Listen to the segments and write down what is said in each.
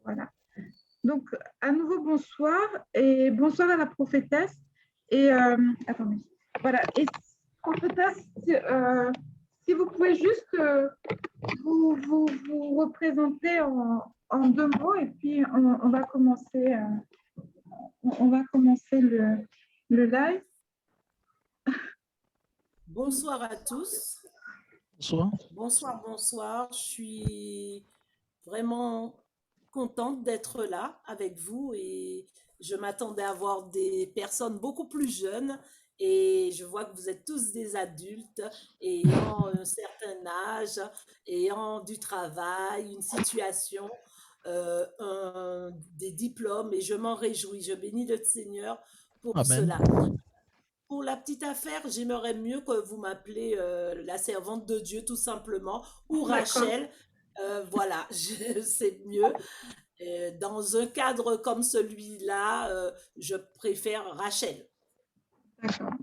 Voilà. Donc, à nouveau, bonsoir et bonsoir à la prophétesse. Et attendez, voilà. Et prophétesse, si vous pouvez juste vous représenter en deux mots et puis on va commencer, le live. Bonsoir à tous. Bonsoir. Bonsoir, bonsoir. Je suis vraiment contente d'être là avec vous et je m'attendais à voir des personnes beaucoup plus jeunes et je vois que vous êtes tous des adultes ayant un certain âge, ayant du travail, une situation, des diplômes et je m'en réjouis. Je bénis le Seigneur pour Amen. cela. Pour la petite affaire, j'aimerais mieux que vous m'appelez la servante de Dieu tout simplement ou Rachel. Voilà, c'est mieux. Dans un cadre comme celui-là, je préfère Rachel. Voilà.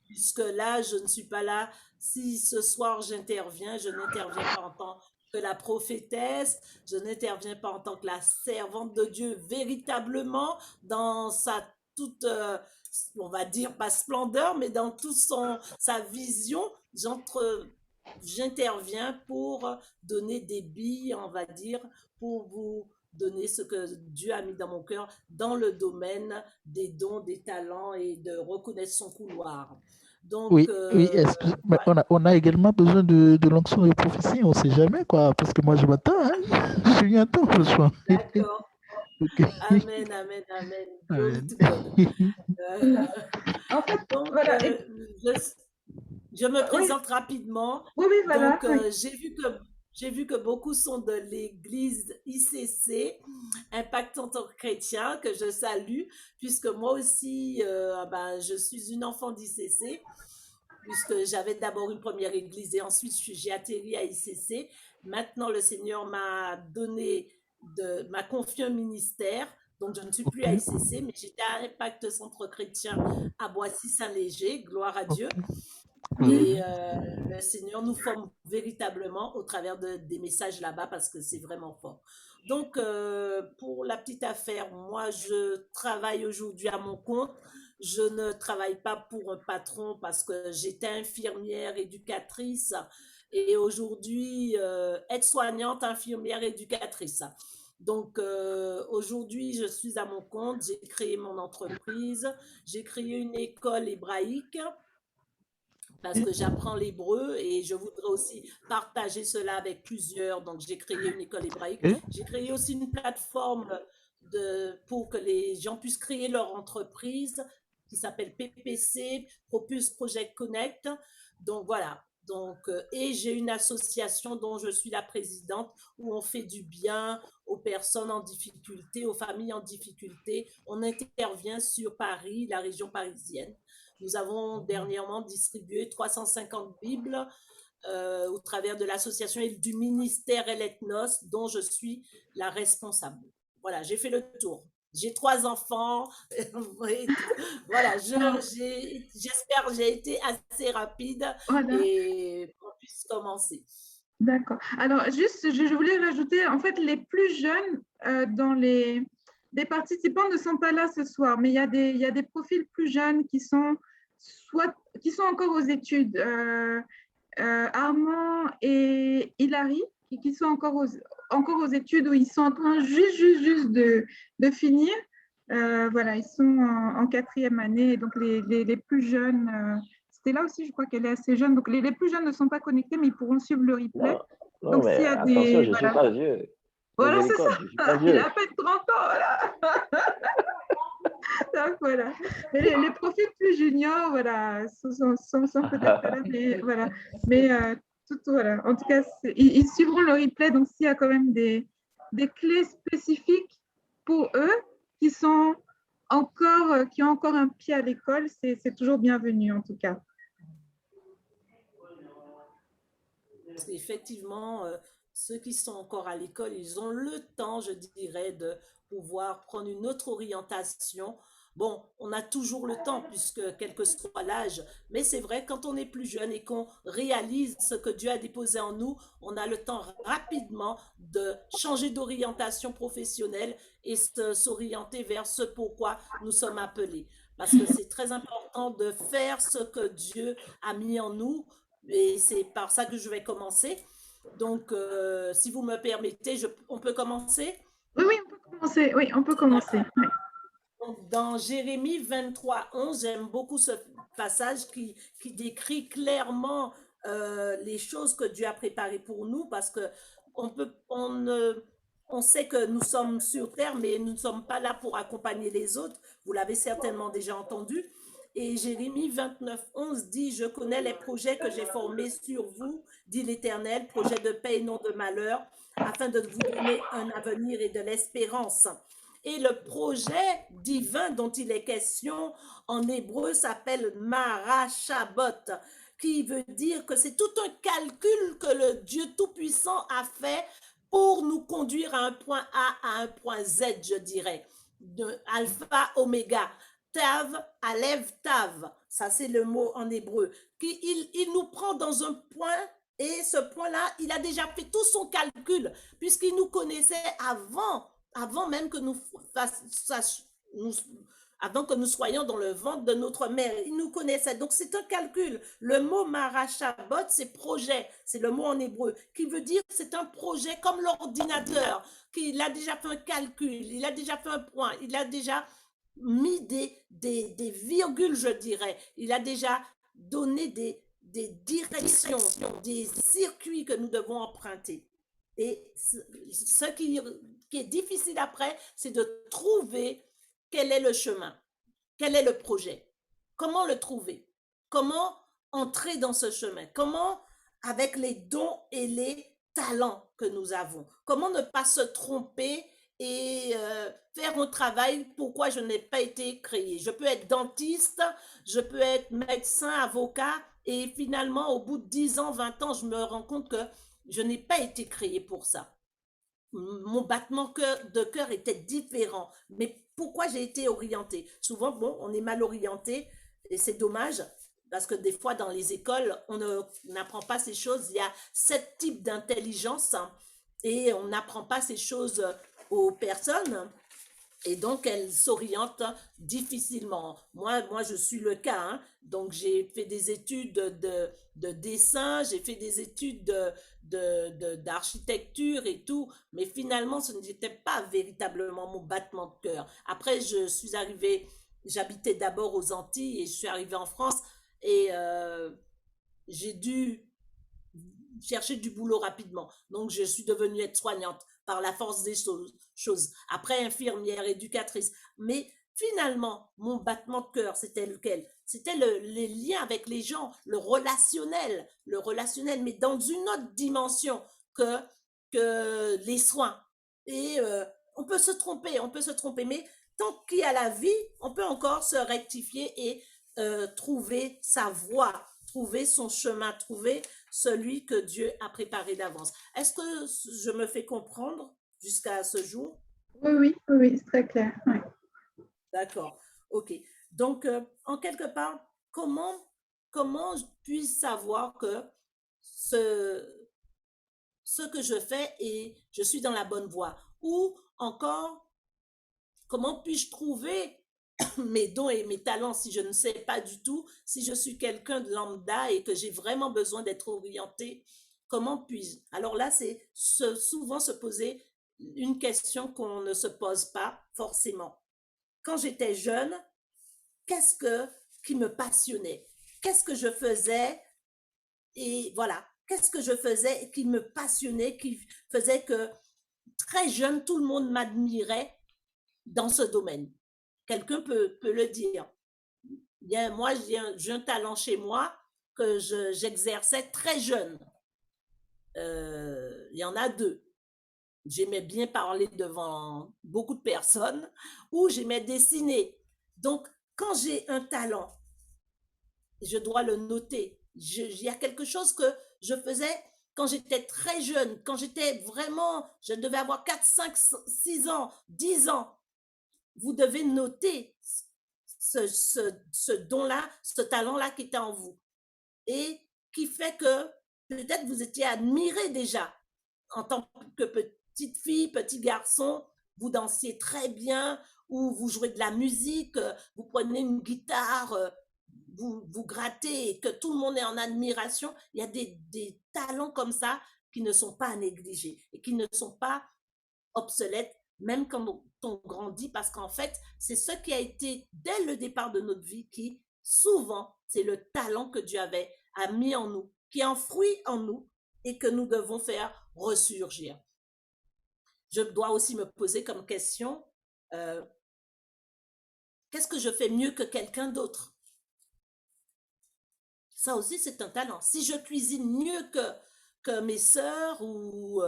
Puisque là, je ne suis pas là. Si ce soir j'interviens, je n'interviens pas en tant que la prophétesse, je n'interviens pas en tant que la servante de Dieu véritablement dans sa toute, on va dire, pas splendeur, mais dans toute sa vision. J'interviens pour donner des billes, on va dire, pour vous donner ce que Dieu a mis dans mon cœur dans le domaine des dons, des talents et de reconnaître son couloir. Donc, oui, mais on a également besoin de l'onction de prophétie, on ne sait jamais, quoi, parce que moi je m'attends, hein, je m'y attends le soir. D'accord. Okay. Amen, amen, amen. Glory to God. En fait, donc, voilà. je me présente rapidement. Oui, voilà. Donc, j'ai vu que beaucoup sont de l'église ICC, Impact en tant que chrétien, que je salue, puisque moi aussi, je suis une enfant d'ICC, puisque j'avais d'abord une première église et ensuite j'ai atterri à ICC. Maintenant, le Seigneur m'a confié un ministère. Donc, je ne suis plus à ICC, mais j'étais à Impact Centre Chrétien à Boissy-Saint-Léger, gloire à Dieu. Et le Seigneur nous forme véritablement au travers des messages là-bas parce que c'est vraiment fort. Donc, pour la petite affaire, moi, je travaille aujourd'hui à mon compte. Je ne travaille pas pour un patron parce que j'étais infirmière, éducatrice et aujourd'hui, aide-soignante, infirmière, éducatrice. Donc, aujourd'hui, je suis à mon compte. J'ai créé mon entreprise. J'ai créé une école hébraïque parce que j'apprends l'hébreu et je voudrais aussi partager cela avec plusieurs. Donc, j'ai créé une école hébraïque. J'ai créé aussi une plateforme pour que les gens puissent créer leur entreprise qui s'appelle PPC, Propulse Project Connect. Donc, voilà. Donc, et j'ai une association dont je suis la présidente où on fait du bien aux personnes en difficulté, aux familles en difficulté. On intervient sur Paris, la région parisienne. Nous avons dernièrement distribué 350 Bibles au travers de l'association et du ministère El Ethnos, dont je suis la responsable. Voilà, j'ai fait le tour. J'ai 3 enfants. Voilà, j'espère que j'ai été assez rapide et qu'on puisse commencer. D'accord. Alors, juste, je voulais rajouter, en fait, les plus jeunes des participants ne sont pas là ce soir, mais il y a des profils plus jeunes qui sont encore aux études. Armand et Hilary, qui sont encore aux études, où ils sont en train juste de finir. Voilà, ils sont en 4e année, donc les plus jeunes. C'était là aussi, je crois qu'elle est assez jeune. Donc, les plus jeunes ne sont pas connectés, mais ils pourront suivre le replay. Non, donc, mais attention, je ne suis pas vieux. Voilà, c'est ça. Il a à peine 30 ans, voilà. Donc, voilà. Mais les profils plus juniors, voilà, sont peut-être pas là, mais voilà. Mais voilà. En tout cas, ils suivront le replay. Donc, s'il y a quand même des clés spécifiques pour eux qui ont encore un pied à l'école, c'est toujours bienvenu, en tout cas. Effectivement, ceux qui sont encore à l'école, ils ont le temps, je dirais, de pouvoir prendre une autre orientation Bon, on a toujours le temps, puisque quel que soit l'âge, mais c'est vrai, quand on est plus jeune et qu'on réalise ce que Dieu a déposé en nous, on a le temps rapidement de changer d'orientation professionnelle et s'orienter vers ce pourquoi nous sommes appelés. Parce que c'est très important de faire ce que Dieu a mis en nous, et c'est par ça que je vais commencer. Donc, si vous me permettez, on peut commencer? Oui, oui, on peut commencer. Oui, on peut commencer. Oui. Dans Jérémie 23, 11, j'aime beaucoup ce passage qui décrit clairement les choses que Dieu a préparées pour nous, parce que on sait que nous sommes sur terre, mais nous ne sommes pas là pour accompagner les autres. Vous l'avez certainement déjà entendu. Et Jérémie 29, 11 dit, je connais les projets que j'ai formés sur vous, dit l'Éternel, projets de paix et non de malheur, afin de vous donner un avenir et de l'espérance. Et le projet divin dont il est question en hébreu s'appelle Marachabot, qui veut dire que c'est tout un calcul que le Dieu Tout-Puissant a fait pour nous conduire à un point A à un point Z, je dirais, de alpha, oméga. Tav, Alev, Tav, ça c'est le mot en hébreu. Il nous prend dans un point et ce point-là, il a déjà fait tout son calcul puisqu'il nous connaissait avant même que avant que nous soyons dans le ventre de notre mère. Il nous connaissait. Donc, c'est un calcul. Le mot marachabot, c'est projet. C'est le mot en hébreu qui veut dire c'est un projet comme l'ordinateur. Il a déjà fait un calcul. Il a déjà fait un point. Il a déjà mis des virgules, je dirais. Il a déjà donné des directions, des circuits que nous devons emprunter. Et ce qui est difficile après, c'est de trouver quel est le chemin, quel est le projet, comment le trouver, comment entrer dans ce chemin, comment, avec les dons et les talents que nous avons, comment ne pas se tromper et faire un travail pourquoi je n'ai pas été créé. Je peux être dentiste, je peux être médecin, avocat, et finalement, au bout de 10 ans, 20 ans, je me rends compte que je n'ai pas été créé pour ça. Mon battement de cœur était différent. Mais pourquoi j'ai été orientée? Souvent, bon, on est mal orienté et c'est dommage parce que des fois, dans les écoles, on n'apprend pas ces choses. Il y a 7 types d'intelligence et on n'apprend pas ces choses aux personnes. Et donc, elles s'orientent difficilement. Moi, je suis le cas. Hein. Donc, j'ai fait des études de dessin, j'ai fait des études d'architecture et tout. Mais finalement, ce n'était pas véritablement mon battement de cœur. Après, je suis arrivée, j'habitais d'abord aux Antilles et je suis arrivée en France. Et j'ai dû chercher du boulot rapidement. Donc, je suis devenue aide-soignante par la force des choses. Après, infirmière, éducatrice. Mais finalement, mon battement de cœur, c'était lequel? C'était les liens avec les gens, le relationnel, mais dans une autre dimension que les soins. Et on peut se tromper, mais tant qu'il y a la vie, on peut encore se rectifier et trouver sa voie, trouver son chemin, trouver celui que Dieu a préparé d'avance. Est-ce que je me fais comprendre jusqu'à ce jour? Oui, c'est très clair. Oui. D'accord, ok. Donc, en quelque part, comment puis-je savoir que ce que je fais et je suis dans la bonne voie? Ou encore, comment puis-je trouver mes dons et mes talents si je ne sais pas du tout, si je suis quelqu'un de lambda et que j'ai vraiment besoin d'être orienté, comment puis-je? Alors là, c'est souvent se poser une question qu'on ne se pose pas forcément. Quand j'étais jeune, qu'est-ce qui me passionnait? Qu'est-ce que je faisais? Et voilà, qu'est-ce que je faisais qui me passionnait, qui faisait que très jeune, tout le monde m'admirait dans ce domaine? Quelqu'un peut le dire. Bien, moi, j'ai un talent chez moi que j'exerçais très jeune. Il y en a 2. J'aimais bien parler devant beaucoup de personnes ou j'aimais dessiner. Donc, quand j'ai un talent, je dois le noter. Il y a quelque chose que je faisais quand j'étais très jeune, quand j'étais vraiment, je devais avoir 4, 5, 6 ans, 10 ans. Vous devez noter ce don-là, ce talent-là qui était en vous et qui fait que peut-être vous étiez admiré déjà en tant que petite fille, petit garçon, vous dansiez très bien ou vous jouez de la musique, vous prenez une guitare, vous grattez et que tout le monde est en admiration. Il y a des talents comme ça qui ne sont pas à négliger et qui ne sont pas obsolètes, même quand on grandit, parce qu'en fait, c'est ce qui a été dès le départ de notre vie qui, souvent, c'est le talent que Dieu a mis en nous, qui est enfoui en nous et que nous devons faire ressurgir. Je dois aussi me poser comme question, qu'est-ce que je fais mieux que quelqu'un d'autre? Ça aussi, c'est un talent. Si je cuisine mieux que mes sœurs ou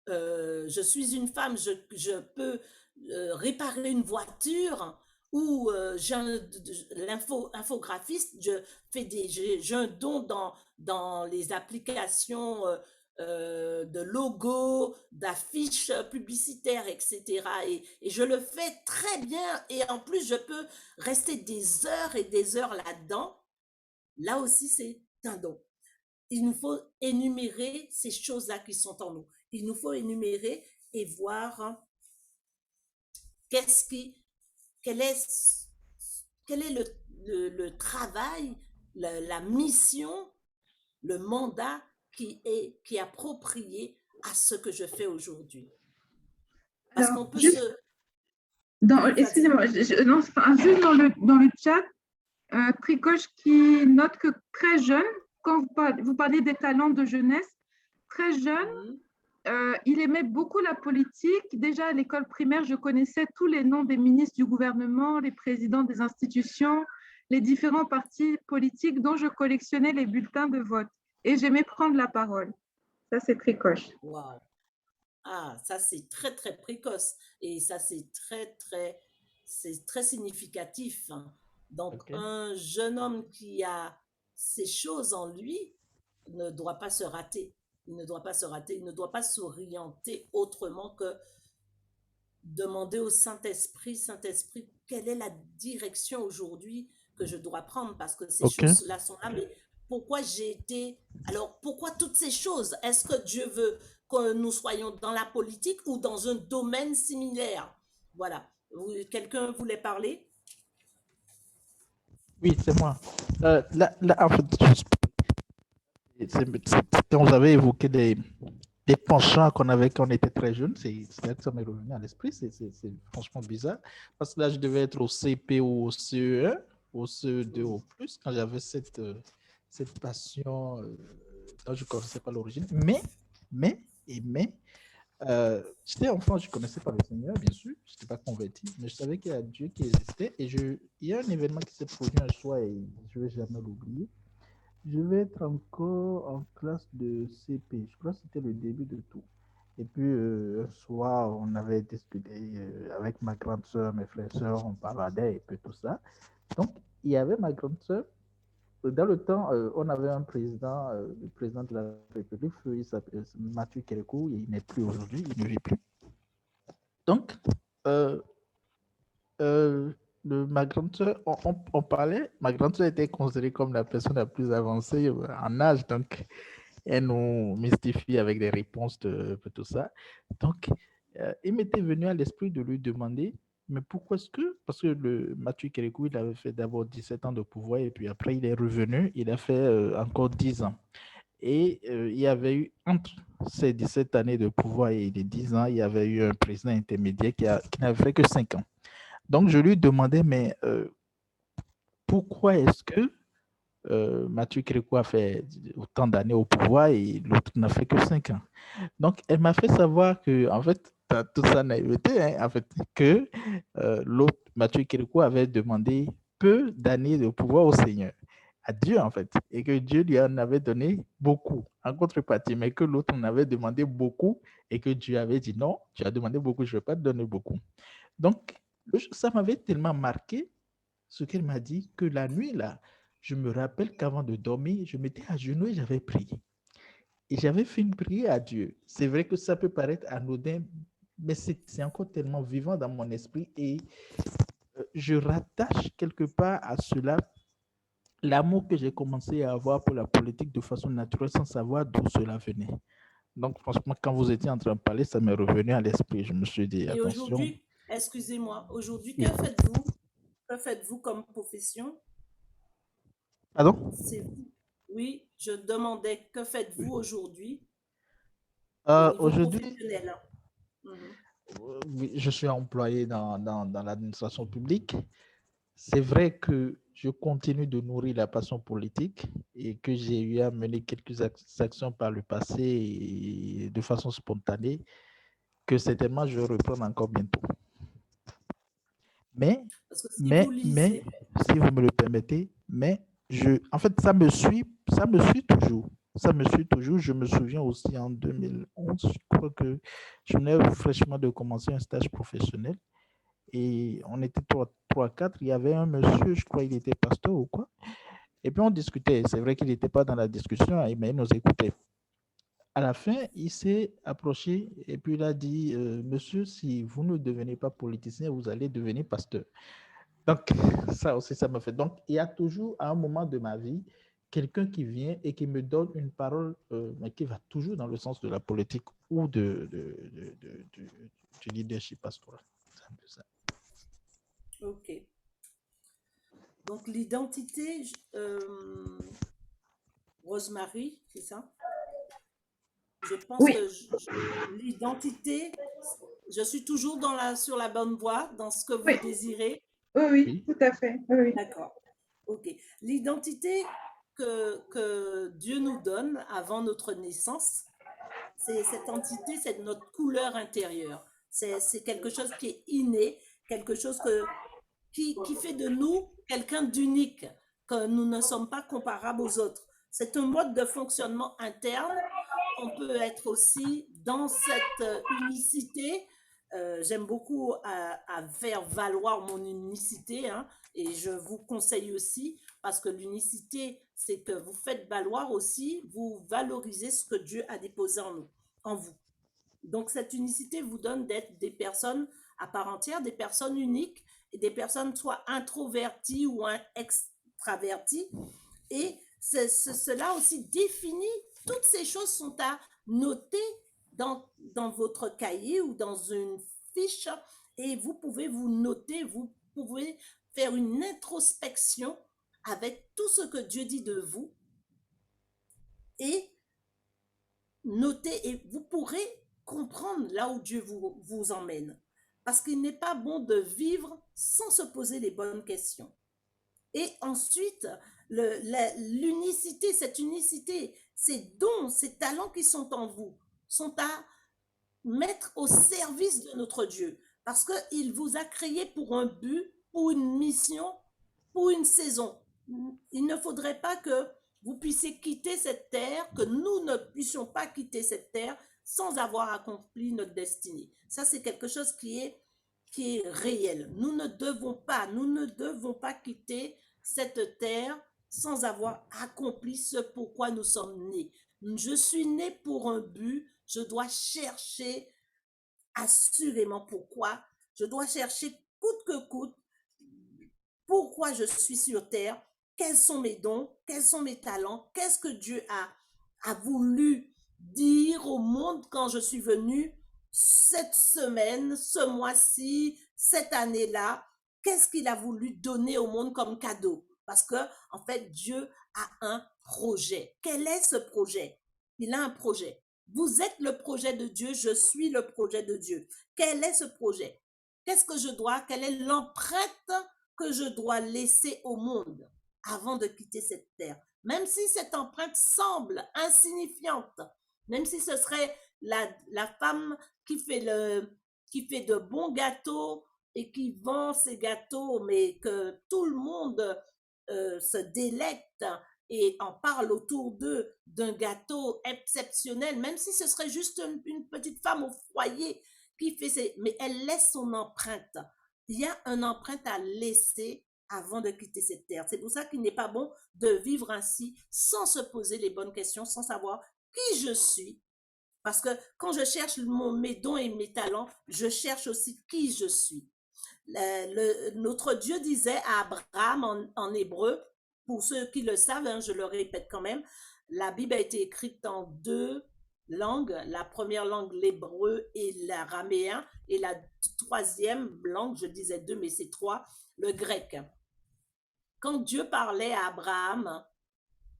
je suis une femme, je peux réparer une voiture ou l'infographiste, j'ai un don dans les applications de logos, d'affiches publicitaires, etc. Et je le fais très bien et en plus, je peux rester des heures et des heures là-dedans. Là aussi, c'est un don. Il nous faut énumérer ces choses-là qui sont en nous. Il nous faut énumérer et voir quel est le travail, la mission, le mandat qui est approprié à ce que je fais aujourd'hui. Parce qu'on peut se... Excusez-moi, juste dans le chat, Tricoche qui note que très jeune, quand vous parlez des talents de jeunesse, très jeune, il aimait beaucoup la politique. Déjà à l'école primaire, je connaissais tous les noms des ministres du gouvernement, les présidents des institutions, les différents partis politiques dont je collectionnais les bulletins de vote. Et j'aimais prendre la parole. Ça, c'est Tricoche. Wow. Ah, ça, c'est très, très précoce. Et ça, c'est très significatif. Donc, un jeune homme qui a ces choses en lui ne doit pas se rater. Il ne doit pas se rater. Il ne doit pas s'orienter autrement que demander au Saint-Esprit, Saint-Esprit, quelle est la direction aujourd'hui que je dois prendre? Parce que ces choses-là sont là. Mais pourquoi j'ai été... Alors, pourquoi toutes ces choses? Est-ce que Dieu veut que nous soyons dans la politique ou dans un domaine similaire? Voilà. Quelqu'un voulait parler? Oui, c'est moi. Là, en fait, quand vous avez évoqué des penchants qu'on avait quand on était très jeune, ça m'est revenu à l'esprit, c'est franchement bizarre, parce que là, je devais être au CP ou au CE1, au CE2 au plus, quand j'avais cette passion dont je ne connaissais pas l'origine, mais j'étais enfant, je ne connaissais pas le Seigneur, bien sûr, je n'étais pas converti, mais je savais qu'il y a Dieu qui existait, et il y a un événement qui s'est produit un soir, et je ne vais jamais l'oublier. Je vais être encore en classe de CP. Je crois que c'était le début de tout. Et puis, un soir, on avait discuté avec ma grande soeur, mes frères et sœurs, on parlait et puis tout ça. Donc, il y avait ma grande soeur. Dans le temps, on avait un président, le président de la République, il s'appelle Mathieu Kérékou, il n'est plus aujourd'hui, il ne vit plus. Donc, ma grande soeur, on parlait, ma grande soeur était considérée comme la personne la plus avancée en âge, donc elle nous mystifie avec des réponses de tout ça. Donc, il m'était venu à l'esprit de lui demander, mais pourquoi est-ce que, parce que Mathieu Kérékou, il avait fait d'abord 17 ans de pouvoir et puis après il est revenu, il a fait encore 10 ans. Et il y avait eu, entre ces 17 années de pouvoir et les 10 ans, il y avait eu un président intermédiaire qui n'avait fait que 5 ans. Donc, je lui demandais, mais pourquoi est-ce que Mathieu Kérékou a fait autant d'années au pouvoir et l'autre n'a fait que 5 ans? Donc, elle m'a fait savoir que, en fait, dans toute sa naïveté, hein, en fait, que l'autre, Mathieu Kérékou, avait demandé peu d'années de pouvoir au Seigneur, à Dieu, en fait, et que Dieu lui en avait donné beaucoup en contrepartie, mais que l'autre en avait demandé beaucoup et que Dieu avait dit non, tu as demandé beaucoup, je ne vais pas te donner beaucoup. Donc, ça m'avait tellement marqué ce qu'elle m'a dit que la nuit, là, je me rappelle qu'avant de dormir, je m'étais à genoux et j'avais prié. Et j'avais fait une prière à Dieu. C'est vrai que ça peut paraître anodin, mais c'est encore tellement vivant dans mon esprit. Et je rattache quelque part à cela l'amour que j'ai commencé à avoir pour la politique de façon naturelle sans savoir d'où cela venait. Donc, franchement, quand vous étiez en train de parler, ça m'est revenu à l'esprit. Je me suis dit, Et attention. aujourd'hui, excusez-moi, aujourd'hui, Oui. que faites-vous? Que faites-vous comme profession? Pardon? C'est vous. Oui, je demandais, que faites-vous aujourd'hui au niveau Aujourd'hui, professionnel? Hein? oui, je suis employé dans l'administration publique. C'est vrai que je continue de nourrir la passion politique et que j'ai eu à mener quelques actions par le passé et de façon spontanée que certainement je vais reprendre encore bientôt. Mais, Parce que si vous lisez, si vous me le permettez, en fait, ça me suit toujours. Ça me suit toujours. Je me souviens aussi en 2011, je crois que je venais fraîchement de commencer un stage professionnel et on était 3-4. Il y avait un monsieur, je crois qu'il était pasteur ou quoi. Et puis on discutait. C'est vrai qu'il n'était pas dans la discussion, mais il nous écoutait. À la fin, il s'est approché et puis il a dit, monsieur, si vous ne devenez pas politicien, vous allez devenir pasteur. Donc, ça aussi, ça me fait. Donc, il y a toujours, à un moment de ma vie, quelqu'un qui vient et qui me donne une parole, mais qui va toujours dans le sens de la politique ou du leadership pastoral. C'est un peu ça. ok. Donc, l'identité, Rosemary, c'est ça? Je pense Oui. que l'identité, je suis toujours sur la bonne voie, dans ce que vous Oui. désirez. Oui, tout à fait. Oui. D'accord. Ok. L'identité que Dieu nous donne avant notre naissance, c'est cette entité, c'est notre couleur intérieure. C'est quelque chose qui est inné, quelque chose qui fait de nous quelqu'un d'unique, que nous ne sommes pas comparables aux autres. C'est un mode de fonctionnement interne. On peut être aussi dans cette unicité. J'aime beaucoup à faire valoir mon unicité, hein, et je vous conseille aussi, parce que l'unicité, c'est que vous faites valoir aussi, vous valorisez ce que Dieu a déposé en vous. Donc, cette unicité vous donne d'être des personnes à part entière, des personnes uniques, et des personnes soit introverties ou extraverties. Et cela aussi définit, toutes ces choses sont à noter dans votre cahier ou dans une fiche, et vous pouvez vous noter, vous pouvez faire une introspection avec tout ce que Dieu dit de vous, et noter, et vous pourrez comprendre là où Dieu vous emmène. Parce qu'il n'est pas bon de vivre sans se poser les bonnes questions. Et ensuite, l'unicité, cette unicité, ces dons, ces talents qui sont en vous, sont à mettre au service de notre Dieu. Parce qu'il vous a créé pour un but, pour une mission, pour une saison. Il ne faudrait pas que vous puissiez quitter cette terre, que nous ne puissions pas quitter cette terre sans avoir accompli notre destinée. Ça, c'est quelque chose qui est réel. Nous ne devons pas quitter cette terre sans avoir accompli ce pourquoi nous sommes nés. Je suis né pour un but, je dois chercher assurément pourquoi, je dois chercher coûte que coûte pourquoi je suis sur terre, quels sont mes dons, quels sont mes talents, qu'est-ce que Dieu a voulu dire au monde quand je suis venue cette semaine, ce mois-ci, cette année-là, qu'est-ce qu'il a voulu donner au monde comme cadeau? Parce que, en fait, Dieu a un projet. Quel est ce projet? Il a un projet. Vous êtes le projet de Dieu, je suis le projet de Dieu. Quel est ce projet? Qu'est-ce que je dois? Quelle est l'empreinte que je dois laisser au monde avant de quitter cette terre? Même si cette empreinte semble insignifiante, même si ce serait la femme qui fait de bons gâteaux et qui vend ces gâteaux, mais que tout le monde se délecte et en parle autour d'eux d'un gâteau exceptionnel, même si ce serait juste une petite femme au foyer qui fait mais elle laisse son empreinte. Il y a une empreinte à laisser avant de quitter cette terre. C'est pour ça qu'il n'est pas bon de vivre ainsi sans se poser les bonnes questions, sans savoir qui je suis. Parce que quand je cherche mes dons et mes talents, je cherche aussi qui je suis. Notre Dieu disait à Abraham en hébreu, pour ceux qui le savent, hein, je le répète quand même, la Bible a été écrite en deux langues. La première langue, l'hébreu et l'araméen, et la troisième langue, je disais deux, mais c'est trois, le grec. Quand Dieu parlait à Abraham,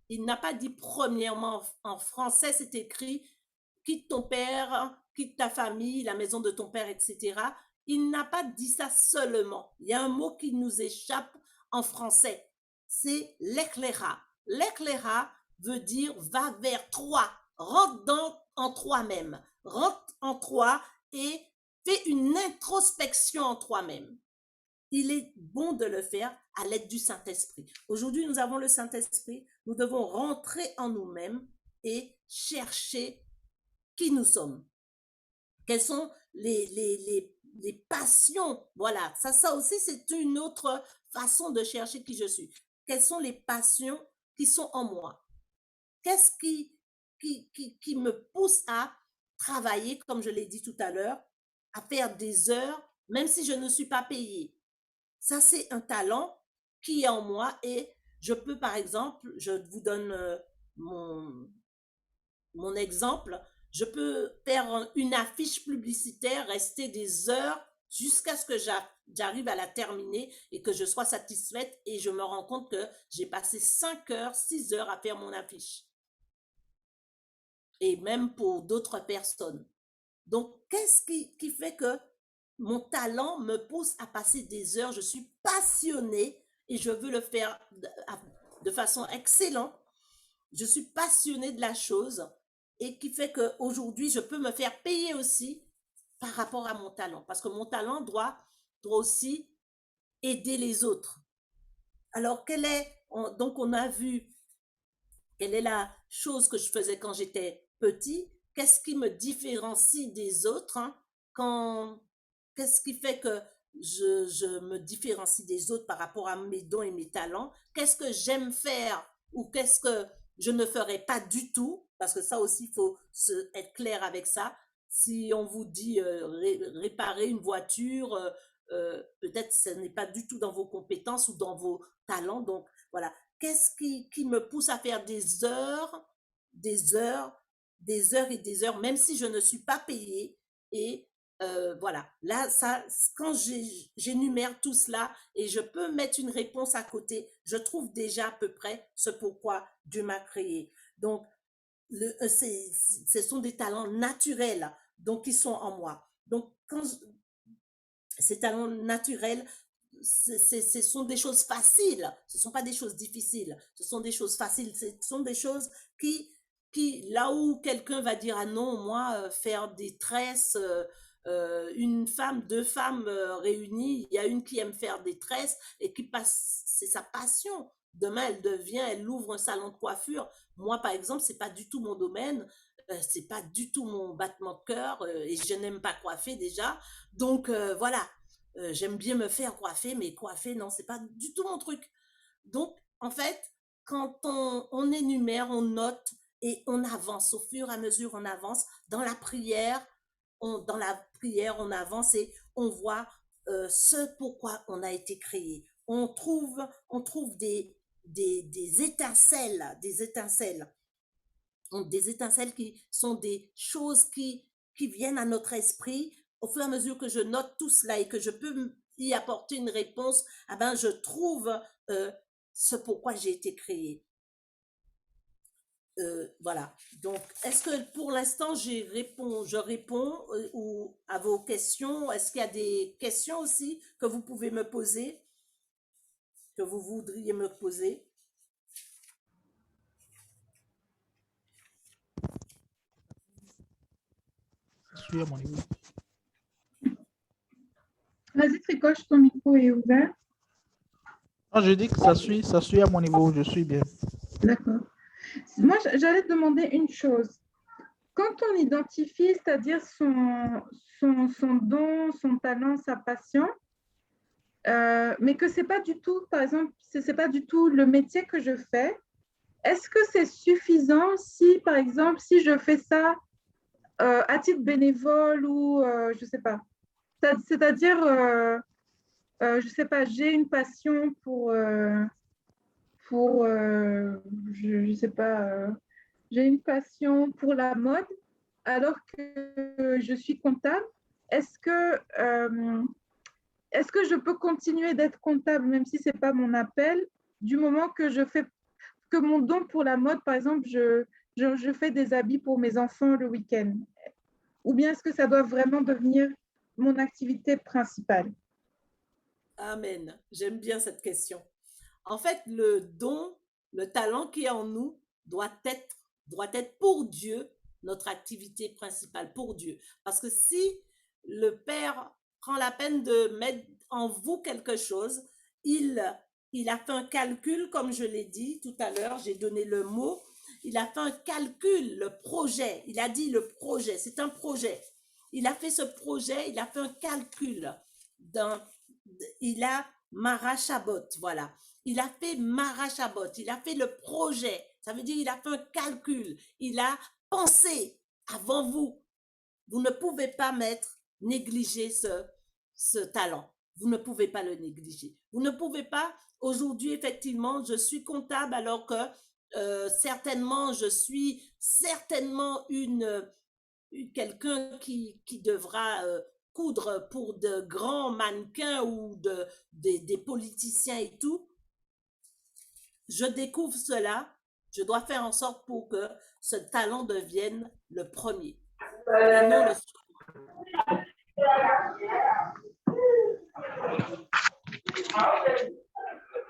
il n'a pas dit premièrement en français, c'est écrit quitte ton père, quitte ta famille, la maison de ton père, etc. Il n'a pas dit ça seulement. Il y a un mot qui nous échappe en français. C'est l'éclaira. L'éclaira veut dire va vers toi, rentre en toi-même, rentre en toi et fais une introspection en toi-même. Il est bon de le faire à l'aide du Saint-Esprit. Aujourd'hui, nous avons le Saint-Esprit. Nous devons rentrer en nous-mêmes et chercher qui nous sommes. Quelles sont les passions? Voilà, ça aussi, c'est une autre façon de chercher qui je suis. Quelles sont les passions qui sont en moi? Qu'est-ce qui me pousse à travailler, comme je l'ai dit tout à l'heure, à faire des heures, même si je ne suis pas payée? Ça, c'est un talent qui est en moi et je peux, par exemple, je vous donne mon exemple, je peux faire une affiche publicitaire, rester des heures jusqu'à ce que j'arrive à la terminer et que je sois satisfaite et je me rends compte que j'ai passé 5 heures, 6 heures à faire mon affiche. Et même pour d'autres personnes. Donc, qu'est-ce qui fait que mon talent me pousse à passer des heures? Je suis passionnée et je veux le faire de façon excellente. Je suis passionnée de la chose et qui fait qu'aujourd'hui, je peux me faire payer aussi par rapport à mon talent. Parce que mon talent doit aussi aider les autres. Alors, donc on a vu quelle est la chose que je faisais quand j'étais petit, qu'est-ce qui me différencie des autres, hein? Qu'est-ce qui fait que je me différencie des autres par rapport à mes dons et mes talents? Qu'est-ce que j'aime faire ou qu'est-ce que je ne ferais pas du tout? Parce que ça aussi, il faut être clair avec ça. Si on vous dit réparer une voiture, peut-être ce n'est pas du tout dans vos compétences ou dans vos talents. Donc, voilà. Qu'est-ce qui me pousse à faire des heures, des heures, des heures et des heures, même si je ne suis pas payée? Et voilà, là, quand j'énumère tout cela et je peux mettre une réponse à côté, je trouve déjà à peu près ce pourquoi Dieu m'a créé. Donc, ce sont des talents naturels donc, qui sont en moi. Donc, ces talents naturels, ce sont des choses faciles, ce ne sont pas des choses difficiles, ce sont des choses faciles, ce sont des choses qui là où quelqu'un va dire, ah non, moi, faire des tresses, une femme, deux femmes réunies, il y a une qui aime faire des tresses et qui passe, c'est sa passion. Demain, elle ouvre un salon de coiffure. Moi, par exemple, c'est pas du tout mon domaine, c'est pas du tout mon battement de cœur et je n'aime pas coiffer déjà. Donc, voilà. J'aime bien me faire coiffer, mais coiffer, non, c'est pas du tout mon truc. Donc, en fait, quand on énumère, on note et on avance, au fur et à mesure, on avance. Dans la prière, on avance et on voit ce pourquoi on a été créé. On trouve des étincelles, des étincelles qui sont des choses qui viennent à notre esprit. Au fur et à mesure que je note tout cela et que je peux y apporter une réponse, eh ben, je trouve ce pourquoi j'ai été créée. Voilà. Donc, est-ce que pour l'instant, je réponds à vos questions? Est-ce qu'il y a des questions aussi que vous pouvez me poser, que vous voudriez me poser? Je suis à mon niveau. Vas-y, Tricoche, ton micro est ouvert. Non, je dis que ça suit à mon niveau, je suis bien. D'accord. Moi, j'allais te demander une chose. Quand on identifie, c'est-à-dire son don, son talent, sa passion, mais que c'est pas du tout, par exemple, c'est pas du tout le métier que je fais, est-ce que c'est suffisant si, par exemple, si je fais ça à titre bénévole ou je sais pas, c'est-à-dire je sais pas, j'ai une passion pour je sais pas, j'ai une passion pour la mode alors que je suis comptable. Est-ce que, euh, est-ce que je peux continuer d'être comptable même si c'est pas mon appel, du moment que je fais que mon don pour la mode, par exemple, je fais des habits pour mes enfants le week-end? Ou bien est-ce que ça doit vraiment devenir mon activité principale? Amen. J'aime bien cette question. En fait, le don, le talent qui est en nous doit être pour Dieu notre activité principale, pour Dieu. Parce que si le Père prend la peine de mettre en vous quelque chose, il, il a fait un calcul, comme je l'ai dit tout à l'heure, j'ai donné le mot, il a fait un calcul, le projet, il a dit le projet, c'est un projet. Il a fait ce projet, il a fait un calcul, il a Marachabot, voilà. Il a fait Marachabot, il a fait le projet. Ça veut dire il a fait un calcul. Il a pensé avant vous. Vous ne pouvez pas négliger ce talent. Vous ne pouvez pas le négliger. Vous ne pouvez pas, aujourd'hui, effectivement, je suis comptable alors que certainement, je suis certainement quelqu'un qui devra coudre pour de grands mannequins ou des politiciens et tout. Je découvre cela, je dois faire en sorte pour que ce talent devienne le premier et non le second.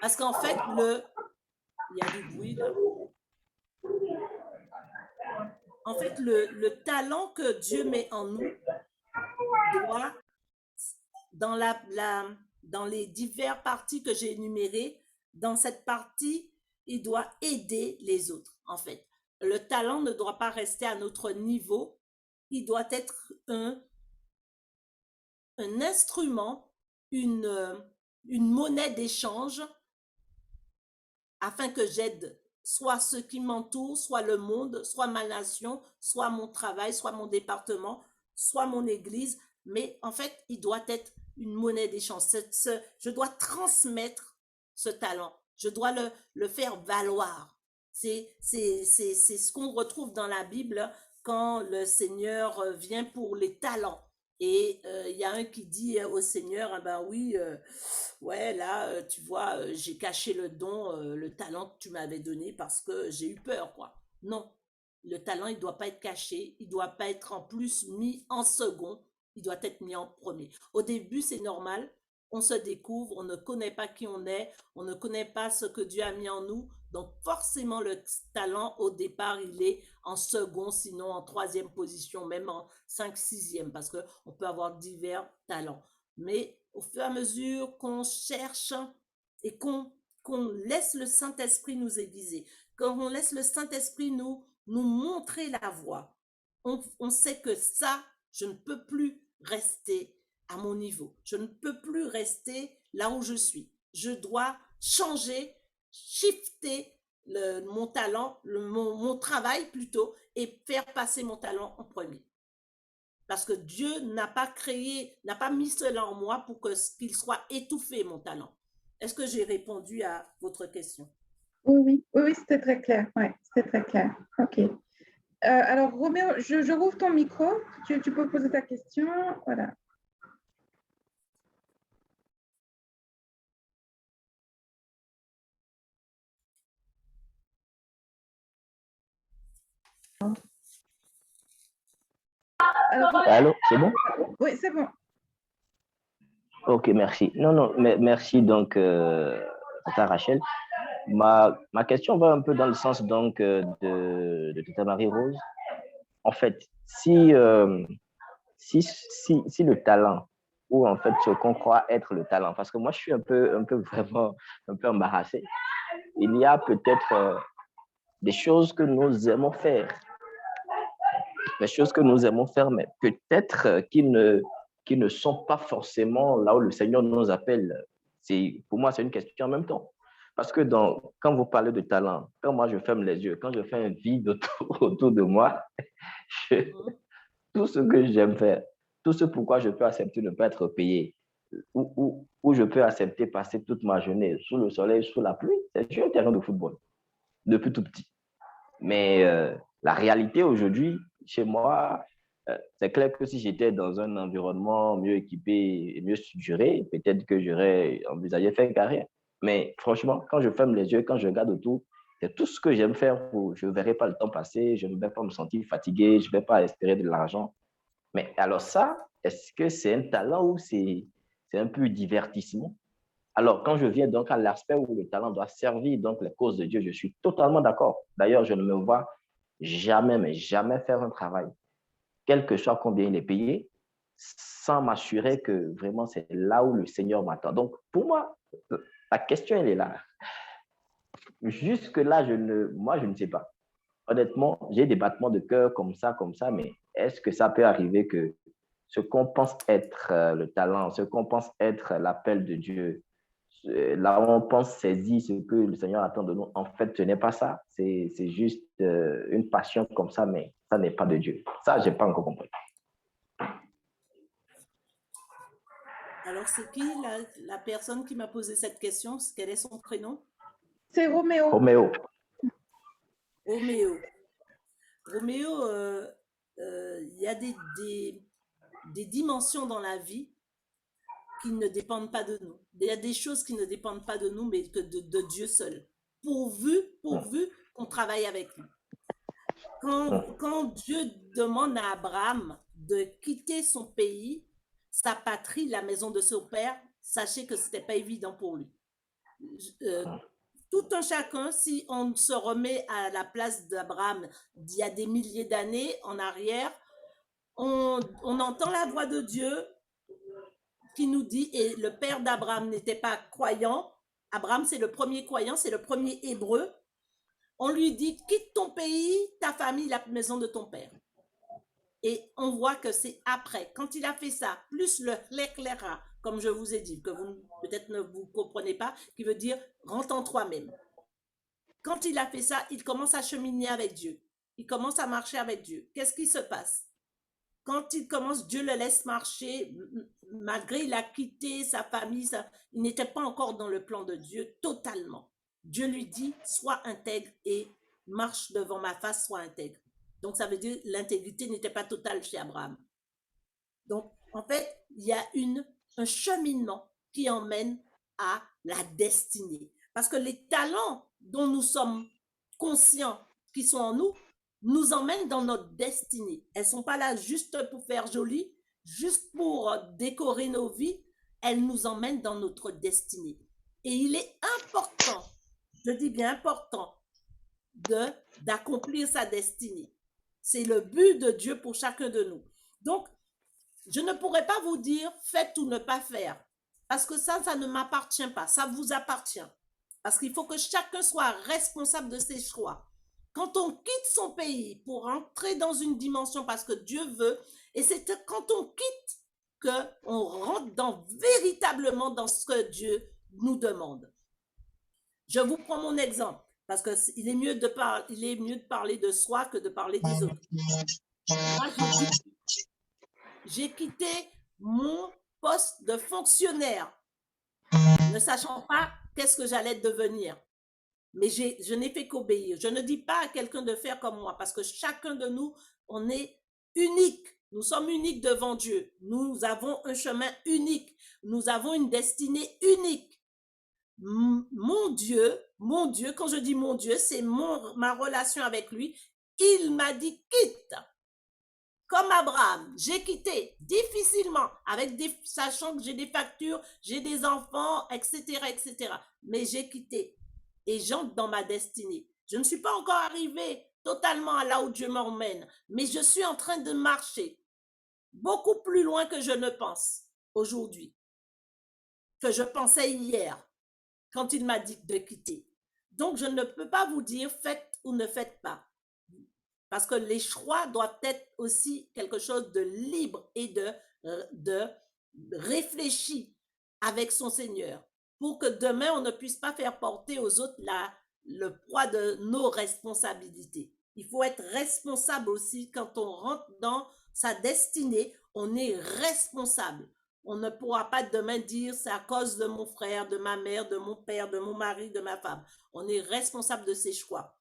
Parce qu'en fait, il y a du bruit là. En fait, le talent que Dieu met en nous doit, dans les diverses parties que j'ai énumérées, dans cette partie, il doit aider les autres, en fait. Le talent ne doit pas rester à notre niveau, il doit être un instrument, une monnaie d'échange afin que j'aide soit ceux qui m'entourent, soit le monde, soit ma nation, soit mon travail, soit mon département, soit mon église. Mais en fait, il doit être une monnaie d'échange. Je dois transmettre ce talent. Je dois le faire valoir. C'est ce qu'on retrouve dans la Bible quand le Seigneur vient pour les talents. Et il y a un qui dit au Seigneur, ah ben oui, ouais, là, tu vois, j'ai caché le don, le talent que tu m'avais donné parce que j'ai eu peur, quoi. Non, le talent, il ne doit pas être caché, il ne doit pas être en plus mis en second, il doit être mis en premier. Au début, c'est normal, on se découvre, on ne connaît pas qui on est, on ne connaît pas ce que Dieu a mis en nous, donc forcément, le talent, au départ, il est en second, sinon en troisième position, même en 5, 6e, parce qu'on peut avoir divers talents. Mais au fur et à mesure qu'on cherche et qu'on laisse le Saint-Esprit nous aiguiser, quand on laisse le Saint-Esprit nous montrer la voie, on sait que ça, je ne peux plus rester à mon niveau. Je ne peux plus rester là où je suis. Je dois changer, shifter mon talent, mon travail plutôt, et faire passer mon talent en premier. Parce que Dieu n'a pas mis cela en moi pour qu'il soit étouffé, mon talent. Est-ce que j'ai répondu à votre question? Oui, c'était très clair. Ouais, c'était très clair. OK. Alors, Roméo, je rouvre ton micro. Tu peux poser ta question. Voilà. Alors, allô, c'est bon? Oui, c'est bon. Ok, merci. Non, mais merci donc, Tata Rachel. Ma question va un peu dans le sens donc de Tata Marie-Rose. En fait, si le talent, ou en fait ce qu'on croit être le talent, parce que moi je suis un peu vraiment un peu embarrassé. Il y a peut-être des choses que nous aimons faire, mais peut-être qui ne sont pas forcément là où le Seigneur nous appelle. Pour moi, c'est une question en même temps. Parce que quand vous parlez de talent, quand moi je ferme les yeux, quand je fais un vide autour de moi, tout ce que j'aime faire, tout ce pourquoi je peux accepter de ne pas être payé, où je peux accepter passer toute ma journée sous le soleil, sous la pluie, c'est sur un terrain de football, depuis tout petit. Mais la réalité aujourd'hui, chez moi, c'est clair que si j'étais dans un environnement mieux équipé et mieux structuré, peut-être que j'aurais envisagé faire carrière. Mais franchement, quand je ferme les yeux, quand je regarde autour, c'est tout ce que j'aime faire. Je ne verrai pas le temps passer, je ne vais pas me sentir fatigué, je ne vais pas espérer de l'argent. Mais alors ça, est-ce que c'est un talent ou c'est un peu divertissement? Alors, quand je viens donc à l'aspect où le talent doit servir donc les causes de Dieu, je suis totalement d'accord. D'ailleurs, je ne me vois jamais, mais jamais faire un travail, quel que soit combien il est payé, sans m'assurer que vraiment c'est là où le Seigneur m'attend. Donc, pour moi, la question, elle est là. Jusque-là, moi, je ne sais pas. Honnêtement, j'ai des battements de cœur comme ça, mais est-ce que ça peut arriver que ce qu'on pense être le talent, ce qu'on pense être l'appel de Dieu, là où on pense saisir ce que le Seigneur attend de nous, en fait, ce n'est pas ça. C'est juste une passion comme ça, mais ça n'est pas de Dieu. Ça, je n'ai pas encore compris. Alors, c'est qui la personne qui m'a posé cette question? Quel est son prénom? C'est Roméo. Roméo. Roméo. Roméo, il y a des dimensions dans la vie qui ne dépendent pas de nous. Il y a des choses qui ne dépendent pas de nous, mais que de Dieu seul. Pourvu qu'on travaille avec lui. Quand Dieu demande à Abraham de quitter son pays, sa patrie, la maison de son père, sachez que ce n'était pas évident pour lui. Tout un chacun, si on se remet à la place d'Abraham d'il y a des milliers d'années en arrière, on entend la voix de Dieu qui nous dit, et le père d'Abraham n'était pas croyant, Abraham c'est le premier croyant, c'est le premier hébreu, on lui dit, quitte ton pays, ta famille, la maison de ton père. Et on voit que c'est après, quand il a fait ça, plus l'éclaira, comme je vous ai dit, que vous peut-être ne vous comprenez pas, qui veut dire rentre en toi-même. Quand il a fait ça, il commence à cheminer avec Dieu. Il commence à marcher avec Dieu. Qu'est-ce qui se passe? Quand il commence, Dieu le laisse marcher, malgré il a quitté sa famille, il n'était pas encore dans le plan de Dieu totalement. Dieu lui dit, sois intègre et marche devant ma face, sois intègre. Donc, ça veut dire que l'intégrité n'était pas totale chez Abraham. Donc, en fait, il y a un cheminement qui emmène à la destinée. Parce que les talents dont nous sommes conscients qui sont en nous, nous emmènent dans notre destinée. Elles ne sont pas là juste pour faire joli, juste pour décorer nos vies. Elles nous emmènent dans notre destinée. Et il est important, je dis bien important, d'accomplir sa destinée. C'est le but de Dieu pour chacun de nous. Donc, je ne pourrais pas vous dire faites ou ne pas faire. Parce que ça ne m'appartient pas. Ça vous appartient. Parce qu'il faut que chacun soit responsable de ses choix. Quand on quitte son pays pour entrer dans une dimension parce que Dieu veut, et c'est quand on quitte qu'on rentre véritablement dans ce que Dieu nous demande. Je vous prends mon exemple. Parce qu'il est mieux de parler de soi que de parler des autres. Moi, j'ai quitté mon poste de fonctionnaire, ne sachant pas qu'est-ce que j'allais devenir. Mais je n'ai fait qu'obéir. Je ne dis pas à quelqu'un de faire comme moi, parce que chacun de nous, on est unique. Nous sommes uniques devant Dieu. Nous avons un chemin unique. Nous avons une destinée unique. Mon Dieu, quand je dis mon Dieu, c'est ma relation avec lui. Il m'a dit quitte. Comme Abraham, j'ai quitté difficilement, sachant que j'ai des factures, j'ai des enfants, etc., etc. Mais j'ai quitté et j'entre dans ma destinée. Je ne suis pas encore arrivée totalement à là où Dieu m'emmène, mais je suis en train de marcher beaucoup plus loin que je ne pense aujourd'hui, que je pensais hier, quand il m'a dit de quitter. Donc, je ne peux pas vous dire faites ou ne faites pas. Parce que les choix doivent être aussi quelque chose de libre et de réfléchi avec son Seigneur. Pour que demain, on ne puisse pas faire porter aux autres le poids de nos responsabilités. Il faut être responsable aussi quand on rentre dans sa destinée. On est responsable. On ne pourra pas demain dire c'est à cause de mon frère, de ma mère, de mon père, de mon mari, de ma femme. On est responsable de ses choix.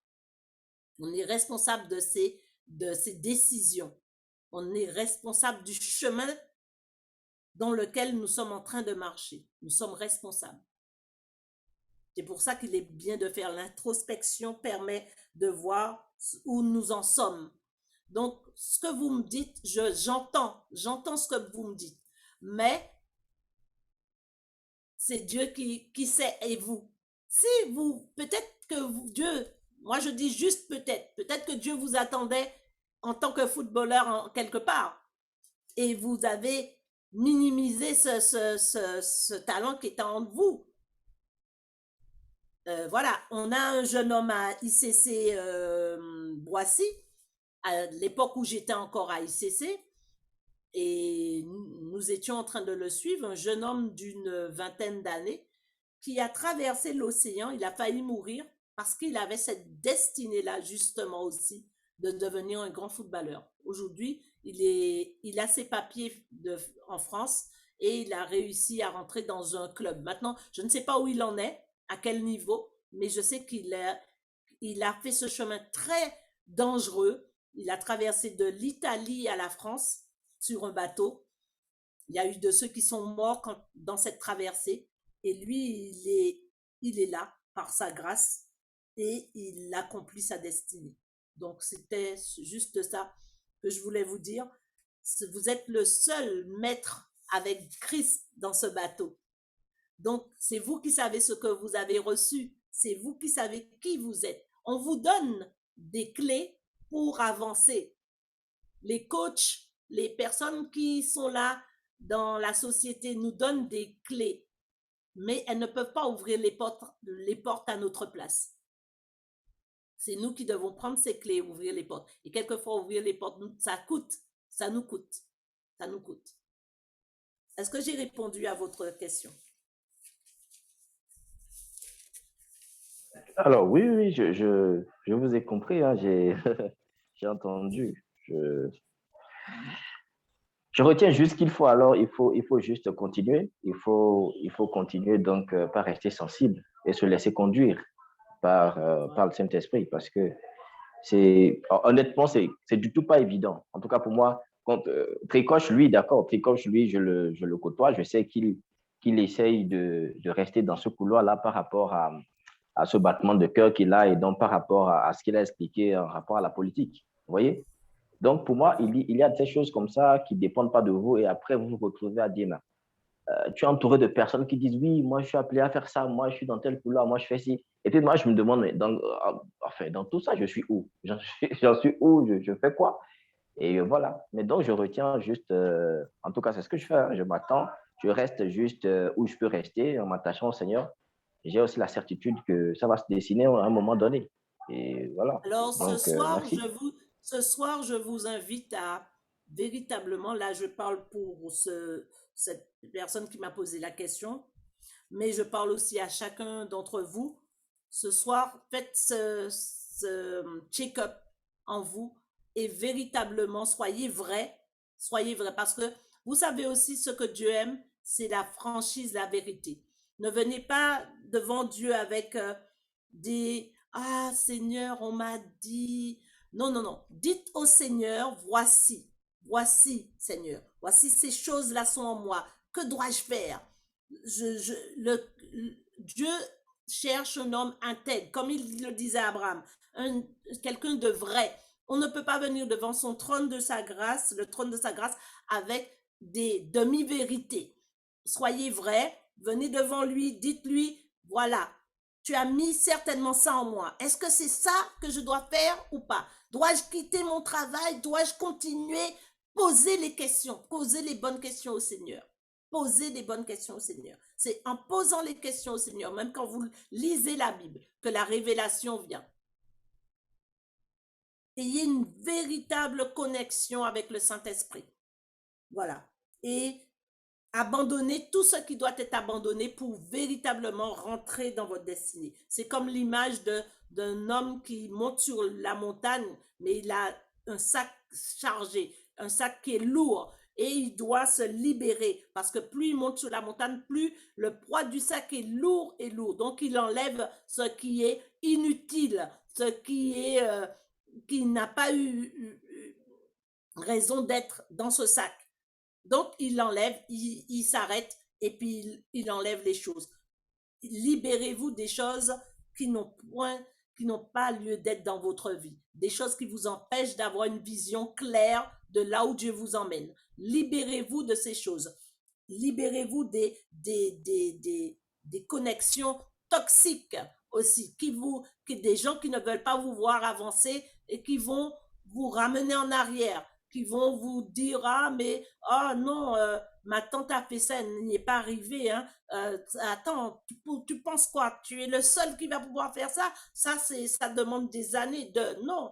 On est responsable de ses décisions. On est responsable du chemin dans lequel nous sommes en train de marcher. Nous sommes responsables. C'est pour ça qu'il est bien de faire l'introspection, permet de voir où nous en sommes. Donc, ce que vous me dites, j'entends ce que vous me dites. Mais c'est Dieu qui sait et vous. Si vous, peut-être que Dieu, moi je dis juste peut-être que Dieu vous attendait en tant que footballeur quelque part et vous avez minimisé ce talent qui est en vous. Voilà, on a un jeune homme à ICC Boissy, à l'époque où j'étais encore à ICC, et nous étions en train de le suivre, un jeune homme d'une vingtaine d'années qui a traversé l'océan, il a failli mourir parce qu'il avait cette destinée-là justement aussi de devenir un grand footballeur. Aujourd'hui, il a ses papiers en France et il a réussi à rentrer dans un club. Maintenant, je ne sais pas où il en est, à quel niveau, mais je sais qu'il a fait ce chemin très dangereux. Il a traversé de l'Italie à la France sur un bateau. Il y a eu de ceux qui sont morts dans cette traversée. Et lui, il est là par sa grâce et il accomplit sa destinée. Donc, c'était juste ça que je voulais vous dire. Vous êtes le seul maître avec Christ dans ce bateau. Donc, c'est vous qui savez ce que vous avez reçu. C'est vous qui savez qui vous êtes. On vous donne des clés pour avancer. Les coachs, les personnes qui sont là dans la société nous donnent des clés, mais elles ne peuvent pas ouvrir les portes à notre place. C'est nous qui devons prendre ces clés et ouvrir les portes. Et quelquefois, ouvrir les portes, ça nous coûte. Est-ce que j'ai répondu à votre question? Alors, oui, je vous ai compris, hein, j'ai j'ai entendu. Je retiens juste qu'il faut alors, il faut juste continuer. Il faut continuer donc par rester sensible et se laisser conduire par le Saint-Esprit parce que honnêtement, c'est du tout pas évident. En tout cas, pour moi, quand Tricoche, lui, d'accord, Tricoche, lui, je le côtoie, je sais qu'il essaye de rester dans ce couloir-là par rapport à ce battement de cœur qu'il a et donc par rapport à ce qu'il a expliqué en rapport à la politique. Vous voyez? Donc, pour moi, il y a des choses comme ça qui ne dépendent pas de vous et après, vous vous retrouvez à dire, tu es entouré de personnes qui disent, oui, moi, je suis appelé à faire ça, moi, je suis dans tel couloir, moi, je fais ci. Et puis, moi, je me demande, mais dans tout ça, je suis où? J'en suis où? Je fais quoi? Et voilà. Mais donc, je retiens juste, en tout cas, c'est ce que je fais. Hein. Je m'attends, je reste juste où je peux rester en m'attachant au Seigneur. J'ai aussi la certitude que ça va se dessiner à un moment donné. Et voilà. Alors, donc, merci. ce soir, je vous invite à véritablement, là, je parle pour cette personne qui m'a posé la question, mais je parle aussi à chacun d'entre vous. Ce soir, faites ce check-up en vous et véritablement soyez vrai, parce que vous savez aussi ce que Dieu aime, c'est la franchise, la vérité. Ne venez pas devant Dieu avec des ah Seigneur, on m'a dit. Non, non, non. Dites au Seigneur, voici Seigneur, voici ces choses-là sont en moi. Que dois-je faire? Dieu cherche un homme intègre, comme il le disait à Abraham, quelqu'un de vrai. On ne peut pas venir devant son trône de sa grâce, le trône de sa grâce, avec des demi-vérités. Soyez vrai, venez devant lui, dites-lui, voilà, tu as mis certainement ça en moi. Est-ce que c'est ça que je dois faire ou pas? Dois-je quitter mon travail? Dois-je continuer? Posez les questions, posez les bonnes questions au Seigneur. Posez des bonnes questions au Seigneur. C'est en posant les questions au Seigneur, même quand vous lisez la Bible, que la révélation vient. Ayez une véritable connexion avec le Saint-Esprit. Voilà. Et abandonnez tout ce qui doit être abandonné pour véritablement rentrer dans votre destinée. C'est comme l'image d'un homme qui monte sur la montagne, mais il a un sac chargé, un sac qui est lourd. et il doit se libérer parce que plus il monte sur la montagne, plus le poids du sac est lourd et lourd. Donc, il enlève ce qui est inutile, ce qui n'a pas eu raison d'être dans ce sac. Donc, il l'enlève, il s'arrête et puis il enlève les choses. Libérez-vous des choses qui n'ont pas lieu d'être dans votre vie, des choses qui vous empêchent d'avoir une vision claire de là où Dieu vous emmène. Libérez-vous de ces choses. Libérez-vous des connexions toxiques aussi, des gens qui ne veulent pas vous voir avancer et qui vont vous ramener en arrière, qui vont vous dire ah mais oh non ma tante a fait ça, elle n'y est pas arrivée hein. Attends, tu penses quoi? Tu es le seul qui va pouvoir faire ça? Ça demande des années de... Non.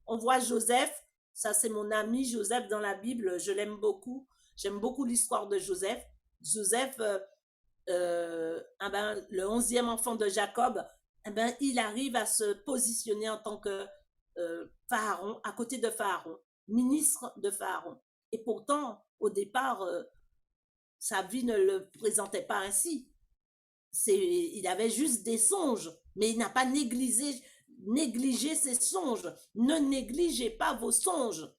On voit Joseph, ça c'est mon ami Joseph dans la Bible, je l'aime beaucoup. J'aime beaucoup l'histoire de Joseph. Joseph, le 11e enfant de Jacob, il arrive à se positionner en tant que Pharaon, à côté de Pharaon, ministre de Pharaon. Et pourtant, au départ, sa vie ne le présentait pas ainsi. Il avait juste des songes, mais il n'a pas négligé ses songes. Ne négligez pas vos songes.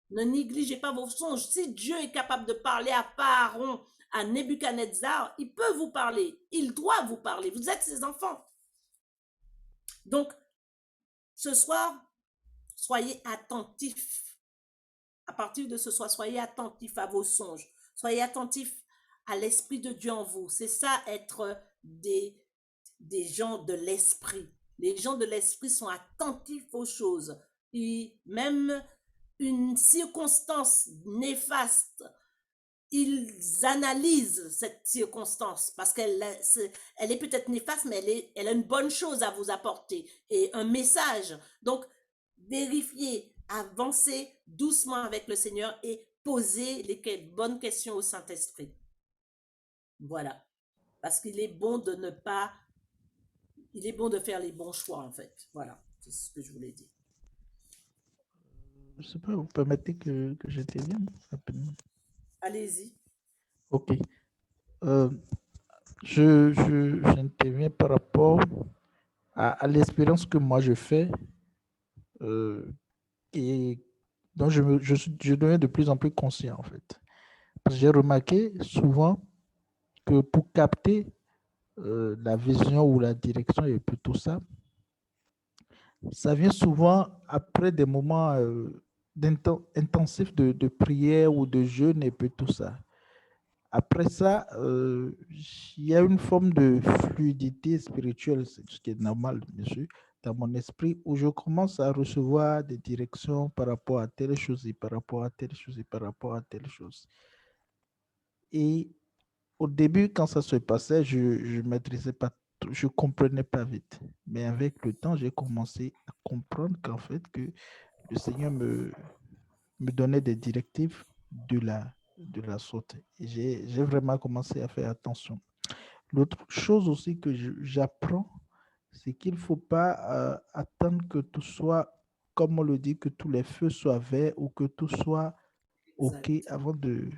Ne négligez pas vos songes. Si Dieu est capable de parler à Pharaon, à Nebuchadnezzar, il peut vous parler. Il doit vous parler. Vous êtes ses enfants. Donc, ce soir, soyez attentifs. À partir de ce soir, soyez attentifs à vos songes. Soyez attentifs à l'Esprit de Dieu en vous. C'est ça, être des gens de l'Esprit. Les gens de l'Esprit sont attentifs aux choses. Et même une circonstance néfaste, ils analysent cette circonstance parce qu'elle est peut-être néfaste, mais elle a une bonne chose à vous apporter et un message. Donc, vérifiez, avancez doucement avec le Seigneur et posez les bonnes questions au Saint-Esprit. Voilà. Parce qu'il est bon de ne pas... Il est bon de faire les bons choix, en fait. Voilà, c'est ce que je voulais dire. Je ne sais pas, vous permettez que j'intervienne rapidement? Allez-y. Ok. J'interviens par rapport à l'expérience que moi je fais et dont je deviens de plus en plus conscient, en fait. Parce que j'ai remarqué souvent que pour capter la vision ou la direction et puis tout ça, ça vient souvent après des moments intensifs de prière ou de jeûne et puis tout ça. Après ça, il y a une forme de fluidité spirituelle, ce qui est normal, bien sûr, dans mon esprit, où je commence à recevoir des directions par rapport à telle chose et par rapport à telle chose et par rapport à telle chose. Et au début, quand ça se passait, je ne maîtrisais pas, je ne comprenais pas vite. Mais avec le temps, j'ai commencé à comprendre qu'en fait, que le Seigneur me donnait des directives de la sorte. Et j'ai vraiment commencé à faire attention. L'autre chose aussi que j'apprends, c'est qu'il ne faut pas attendre que tout soit, comme on le dit, que tous les feux soient verts ou que tout soit OK avant de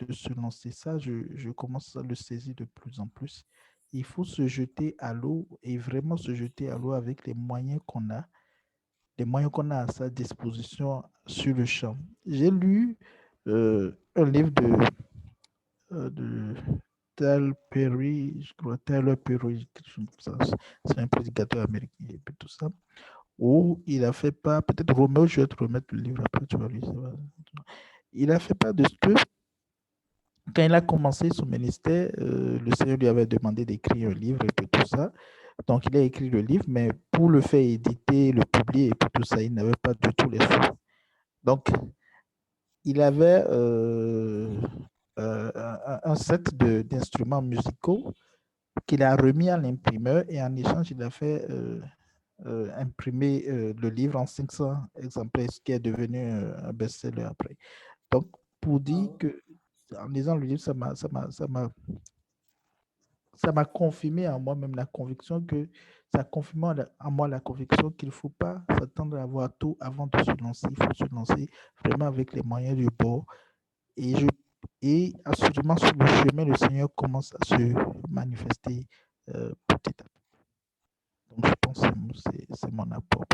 se lancer. Ça, je commence à le saisir de plus en plus. Il faut se jeter à l'eau et vraiment se jeter à l'eau avec les moyens qu'on a à sa disposition sur le champ. J'ai lu un livre de Tyler Perry, je crois, Tyler Perry, c'est un prédicateur américain et puis tout ça, où il a fait part, peut-être Roméo, je vais te remettre le livre après, tu vas lire. Il a fait part de ce que, quand il a commencé son ministère, le Seigneur lui avait demandé d'écrire un livre et puis tout ça. Donc, il a écrit le livre, mais pour le faire éditer, le publier et puis tout ça, il n'avait pas du tout les sous. Donc, il avait un set d'instruments musicaux qu'il a remis à l'imprimeur et en échange, il a fait imprimer le livre en 500 exemplaires, ce qui est devenu un best-seller après. Donc, pour dire que, en lisant le livre, ça m'a confirmé en moi-même la conviction que, ça confirme en moi la conviction qu'il ne faut pas s'attendre à avoir tout avant de se lancer. Il faut se lancer vraiment avec les moyens du bord Et, je, et assurément, sur le chemin, le Seigneur commence à se manifester petit à petit. Donc, je pense que c'est mon apport.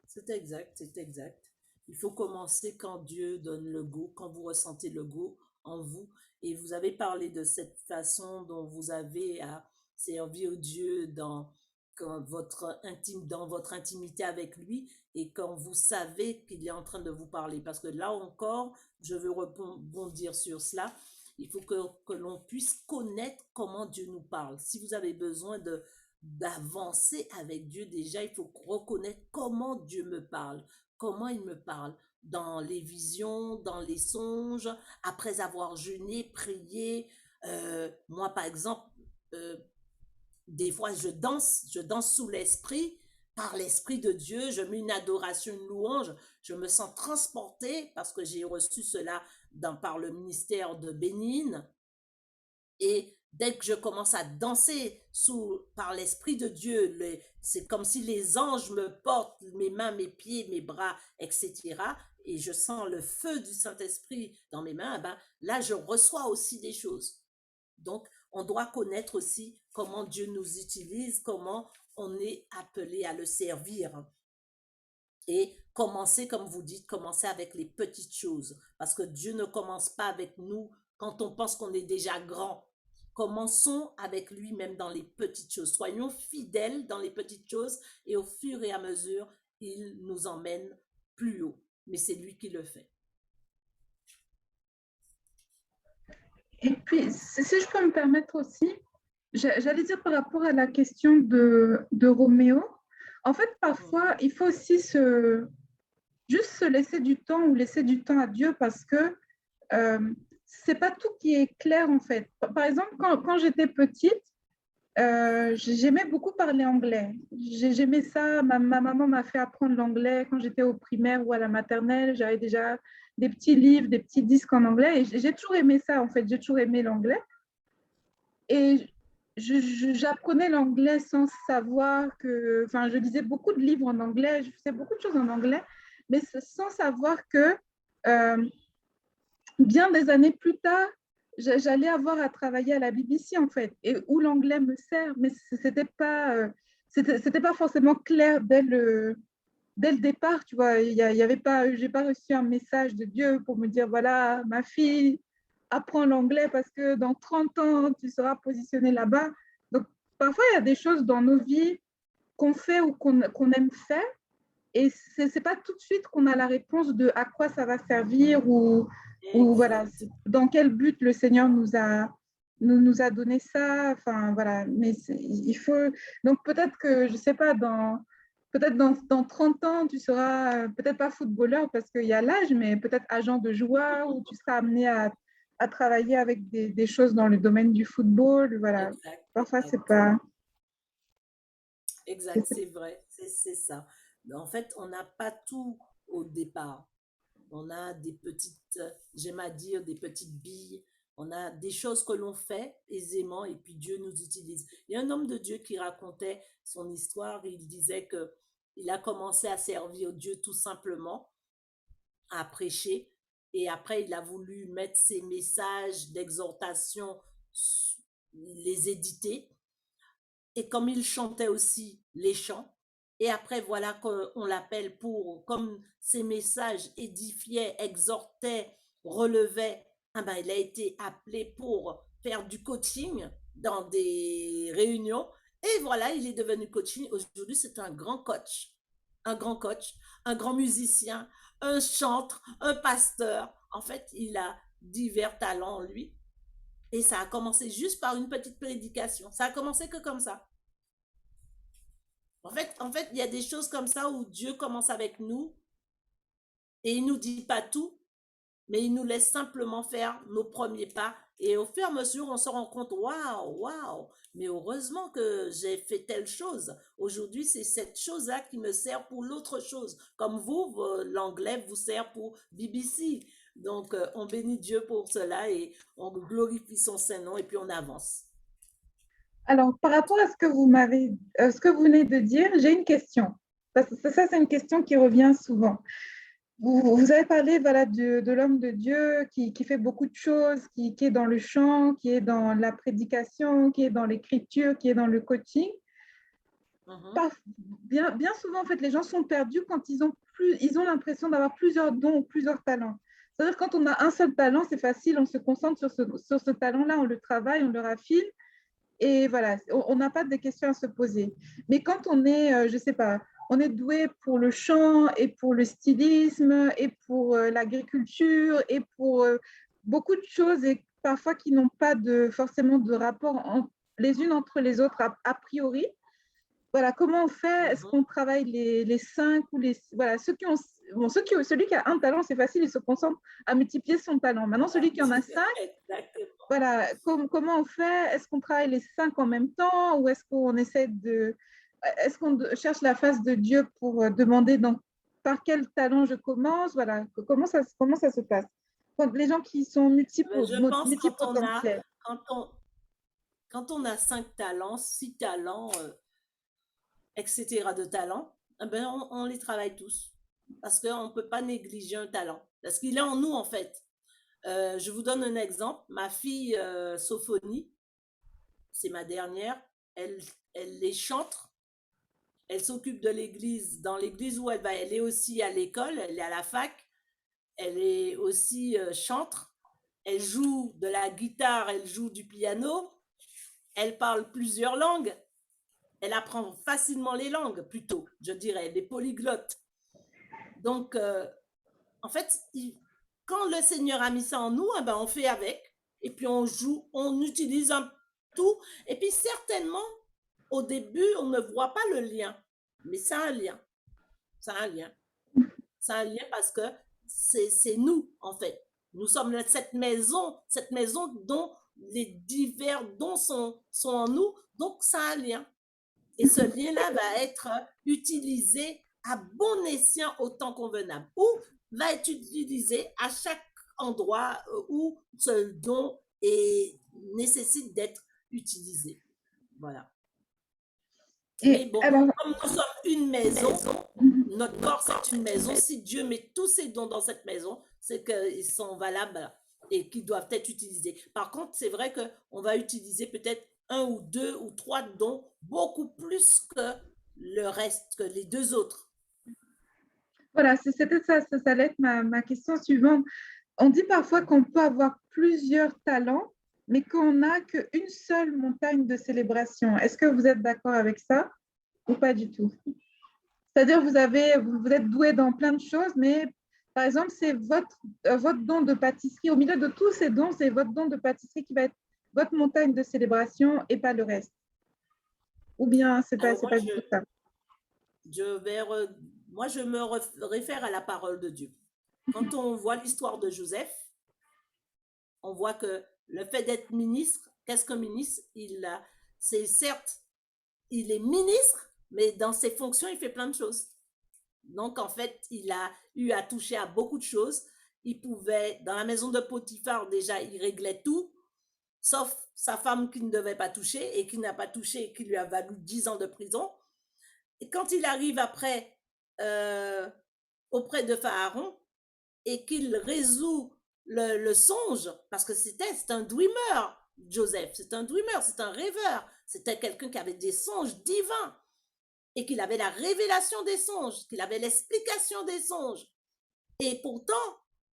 C'est exact, c'est exact. Il faut commencer quand Dieu donne le go, quand vous ressentez le go en vous. Et vous avez parlé de cette façon dont vous avez à servir Dieu dans dans votre intimité avec lui et quand vous savez qu'il est en train de vous parler. Parce que là encore, je veux rebondir sur cela. Il faut que l'on puisse connaître comment Dieu nous parle. Si vous avez besoin d'avancer avec Dieu, déjà, il faut reconnaître comment Dieu me parle, comment il me parle dans les visions, dans les songes, après avoir jeûné, prié. Moi, par exemple, des fois, je danse sous l'esprit, par l'esprit de Dieu, je mets une adoration, une louange, je me sens transportée parce que j'ai reçu cela par le ministère de Bénin. Et dès que je commence à danser par l'Esprit de Dieu, c'est comme si les anges me portent mes mains, mes pieds, mes bras, etc. Et je sens le feu du Saint-Esprit dans mes mains, ben, là, je reçois aussi des choses. Donc, on doit connaître aussi comment Dieu nous utilise, comment on est appelé à le servir. Et commencer, comme vous dites, commencer avec les petites choses. Parce que Dieu ne commence pas avec nous quand on pense qu'on est déjà grand. Commençons avec lui même dans les petites choses. Soyons fidèles dans les petites choses et au fur et à mesure, il nous emmène plus haut. Mais c'est lui qui le fait. Et puis, si je peux me permettre aussi, j'allais dire par rapport à la question de Roméo, en fait, parfois, il faut aussi juste se laisser du temps ou laisser du temps à Dieu parce que c'est pas tout qui est clair, en fait. Par exemple, quand j'étais petite, j'aimais beaucoup parler anglais. J'aimais ça. Ma maman m'a fait apprendre l'anglais quand j'étais au primaire ou à la maternelle. J'avais déjà des petits livres, des petits disques en anglais. Et j'ai toujours aimé ça, en fait. J'ai toujours aimé l'anglais. Et j'apprenais l'anglais sans savoir que... Enfin, je lisais beaucoup de livres en anglais. Je faisais beaucoup de choses en anglais. Mais sans savoir que bien des années plus tard, j'allais avoir à travailler à la BBC, en fait, et où l'anglais me sert, mais c'était pas forcément clair dès le départ, tu vois. Il y avait pas, j'ai pas reçu un message de Dieu pour me dire, voilà, ma fille, apprends l'anglais parce que dans 30 ans, tu seras positionnée là-bas. Donc, parfois, il y a des choses dans nos vies qu'on fait ou qu'on aime faire, et c'est pas tout de suite qu'on a la réponse de à quoi ça va servir ou voilà, dans quel but le Seigneur nous a donné ça. Enfin, voilà, mais il faut... Donc, peut-être que, je sais pas, peut-être dans 30 ans, tu seras peut-être pas footballeur parce qu'il y a l'âge, mais peut-être agent de joueur ou tu seras amené à travailler avec des choses dans le domaine du football. Voilà, Exact, parfois, c'est pas... Exact, c'est vrai, c'est ça. Mais en fait, on n'a pas tout au départ. On a des petites, j'aime à dire, des petites billes. On a des choses que l'on fait aisément et puis Dieu nous utilise. Il y a un homme de Dieu qui racontait son histoire. Il disait que il a commencé à servir Dieu tout simplement, à prêcher. Et après, il a voulu mettre ses messages d'exhortation, les éditer. Et comme il chantait aussi les chants, et après, voilà qu'on l'appelle pour, comme ses messages édifiaient, exhortaient, relevaient, ah ben, il a été appelé pour faire du coaching dans des réunions. Et voilà, il est devenu coaching. Aujourd'hui, c'est un grand coach, un grand coach, un grand musicien, un chanteur, un pasteur. En fait, il a divers talents en lui. Et ça a commencé juste par une petite prédication. Ça a commencé que comme ça. En fait, il y a des choses comme ça où Dieu commence avec nous et il nous dit pas tout, mais il nous laisse simplement faire nos premiers pas. Et au fur et à mesure, on se rend compte, waouh, waouh, mais heureusement que j'ai fait telle chose. Aujourd'hui, c'est cette chose-là qui me sert pour l'autre chose. Comme vous, l'anglais vous sert pour BBC. Donc, on bénit Dieu pour cela et on glorifie son Saint-Nom et puis on avance. Alors, par rapport à ce que ce que vous venez de dire, j'ai une question. Parce que ça, c'est une question qui revient souvent. Vous avez parlé voilà, de l'homme de Dieu qui fait beaucoup de choses, qui est dans le chant, qui est dans la prédication, qui est dans l'écriture, qui est dans le coaching. Bien souvent, en fait, les gens sont perdus quand ils ont l'impression d'avoir plusieurs dons ou plusieurs talents. C'est-à-dire quand on a un seul talent, c'est facile, on se concentre sur ce talent-là, on le travaille, on le raffine. Et voilà, on n'a pas de questions à se poser. Mais quand on est, je ne sais pas, on est doué pour le chant et pour le stylisme et pour l'agriculture et pour beaucoup de choses et parfois qui n'ont pas forcément de rapport les unes entre les autres a priori. Voilà, comment on fait? Est-ce qu'on travaille les cinq ou les... Voilà, celui qui a un talent, c'est facile, il se concentre à multiplier son talent. Maintenant, celui qui en a cinq, voilà, comment on fait? Est-ce qu'on travaille les cinq en même temps ou est-ce qu'on est-ce qu'on cherche la face de Dieu pour demander par quel talent je commence? Voilà, comment ça se passe? Quand les gens qui sont Je pense multipotentiels. Quand on a 5 talents, 6 talents, etc. de talents, eh ben on les travaille tous. Parce qu'on ne peut pas négliger un talent. Parce qu'il est en nous, en fait. Je vous donne un exemple. Ma fille Sophonie, c'est ma dernière, elle est chantre. Elle s'occupe de l'église. Dans l'église où elle va, elle est aussi à l'école, elle est à la fac. Elle est aussi chantre. Elle joue de la guitare, elle joue du piano. Elle parle plusieurs langues. Elle apprend facilement les langues, plutôt, je dirais, des polyglottes. Donc, en fait, quand le Seigneur a mis ça en nous, eh ben, on fait avec. Et puis, on joue, on utilise tout. Et puis, certainement, au début, on ne voit pas le lien. Mais c'est un lien. C'est un lien. C'est un lien parce que c'est nous, en fait. Nous sommes cette maison dont les divers dons sont en nous. Donc, c'est un lien. Et ce lien-là va être utilisé à bon escient au temps convenable ou va être utilisé à chaque endroit où ce don nécessite d'être utilisé. Voilà. Mais bon, comme nous sommes une maison, notre corps c'est une maison. Si Dieu met tous ses dons dans cette maison, c'est qu'ils sont valables et qu'ils doivent être utilisés. Par contre, c'est vrai qu'on va utiliser peut-être 1 ou 2 ou 3 dons beaucoup plus que le reste, que les 2 autres. Voilà, c'était ça allait être ma question suivante. On dit parfois qu'on peut avoir plusieurs talents, mais qu'on n'a qu'une seule montagne de célébration. Est-ce que vous êtes d'accord avec ça ou pas du tout? C'est-à-dire vous êtes doué dans plein de choses, mais par exemple, c'est votre don de pâtisserie. Au milieu de tous ces dons, c'est votre don de pâtisserie qui va être votre montagne de célébration et pas le reste. Ou bien c'est pas du tout ça. Moi, je me réfère à la parole de Dieu. Quand on voit l'histoire de Joseph, on voit que le fait d'être ministre, qu'est-ce qu'un ministre? C'est certes, il est ministre, mais dans ses fonctions, il fait plein de choses. Donc, en fait, il a eu à toucher à beaucoup de choses. Il pouvait, dans la maison de Potiphar, déjà, il réglait tout, sauf sa femme qui ne devait pas toucher et qui n'a pas touché et qui lui a valu 10 ans de prison. Et quand il arrive après auprès de Pharaon et qu'il résout le songe, parce que c'est un dreamer, Joseph, c'est un dreamer, c'est un rêveur, c'était quelqu'un qui avait des songes divins et qu'il avait la révélation des songes, qu'il avait l'explication des songes. Et pourtant,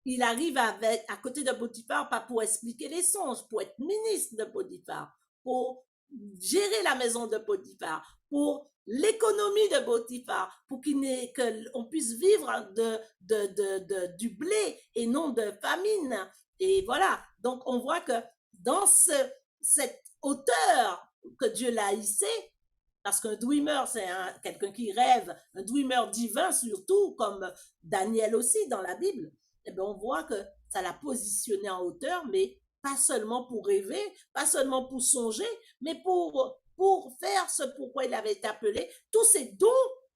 il arrive à côté de Potiphar, pas pour expliquer les songes, pour être ministre de Potiphar, pour gérer la maison de Potiphar, pour l'économie de Potiphar, pour qu'on puisse vivre du blé et non de famine. Et voilà, donc on voit que dans cette hauteur que Dieu l'a hissé, parce qu'un dreamer, c'est quelqu'un qui rêve, un dreamer divin surtout, comme Daniel aussi dans la Bible, eh bien, on voit que ça l'a positionné en hauteur, mais pas seulement pour rêver, pas seulement pour songer, mais pour faire ce pourquoi il avait été appelé. Tous ces dons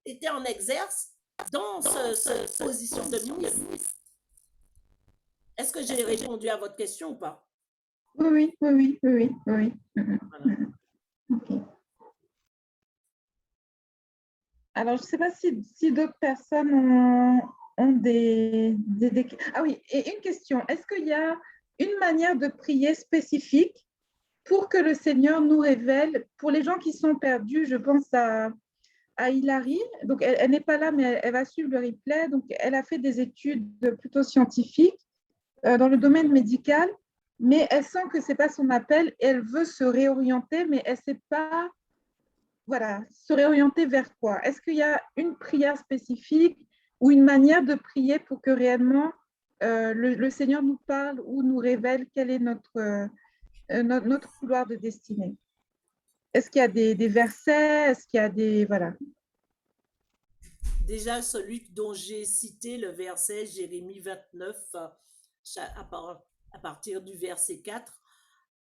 étaient en exerce dans cette position de ministre. Est-ce que j'ai répondu à votre question ou pas? Oui. Voilà. Okay. Alors, je ne sais pas si d'autres personnes ont Ah oui, et une question. Est-ce qu'il y a une manière de prier spécifique pour que le Seigneur nous révèle, pour les gens qui sont perdus, je pense à Hilary, donc elle n'est pas là, mais elle va suivre le replay. Donc, elle a fait des études plutôt scientifiques dans le domaine médical, mais elle sent que ce n'est pas son appel. Elle veut se réorienter, mais elle ne sait pas, voilà, se réorienter vers quoi. Est-ce qu'il y a une prière spécifique ou une manière de prier pour que réellement le Seigneur nous parle ou nous révèle quel est notre couloir de destinée? Est-ce qu'il y a des versets? Est-ce qu'il y a des... Voilà. Déjà, celui dont j'ai cité le verset Jérémie 29, à partir du verset 4,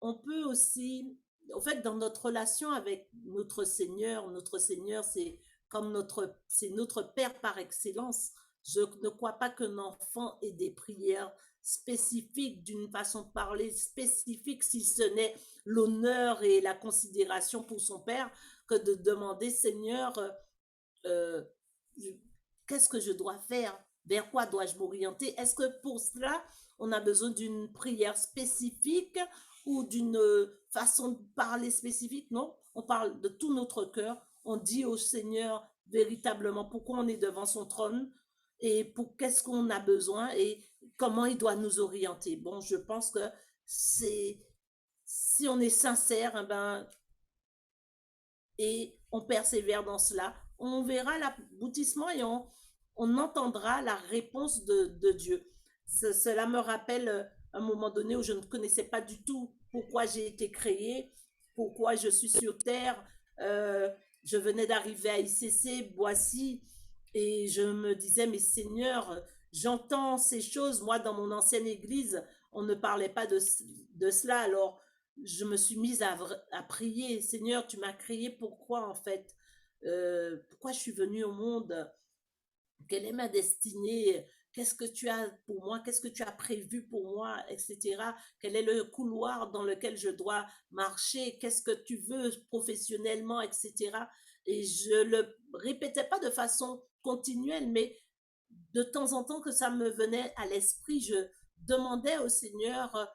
on peut aussi, en fait, dans notre relation avec notre Seigneur, c'est notre Père par excellence. Je ne crois pas qu'un enfant ait des prières spécifiques, d'une façon de parler spécifique, si ce n'est l'honneur et la considération pour son Père, que de demander, Seigneur, euh, qu'est-ce que je dois faire? Vers quoi dois-je m'orienter? Est-ce que pour cela, on a besoin d'une prière spécifique ou d'une façon de parler spécifique? Non, on parle de tout notre cœur. On dit au Seigneur véritablement pourquoi on est devant son trône et pour qu'est-ce qu'on a besoin et comment il doit nous orienter. Bon, je pense que si on est sincère, et on persévère dans cela, on verra l'aboutissement et on entendra la réponse de Dieu. Cela me rappelle un moment donné où je ne connaissais pas du tout pourquoi j'ai été créée, pourquoi je suis sur Terre. Je venais d'arriver à ICC, Boissy, et je me disais, mais Seigneur, j'entends ces choses. Moi, dans mon ancienne église, on ne parlait pas de cela. Alors, je me suis mise à prier. Seigneur, tu m'as créé pourquoi en fait? Pourquoi je suis venue au monde? Quelle est ma destinée? Qu'est-ce que tu as pour moi? Qu'est-ce que tu as prévu pour moi? Etc. Quel est le couloir dans lequel je dois marcher? Qu'est-ce que tu veux professionnellement? Etc. Et je le répétais pas de façon continuelle, mais de temps en temps que ça me venait à l'esprit, je demandais au Seigneur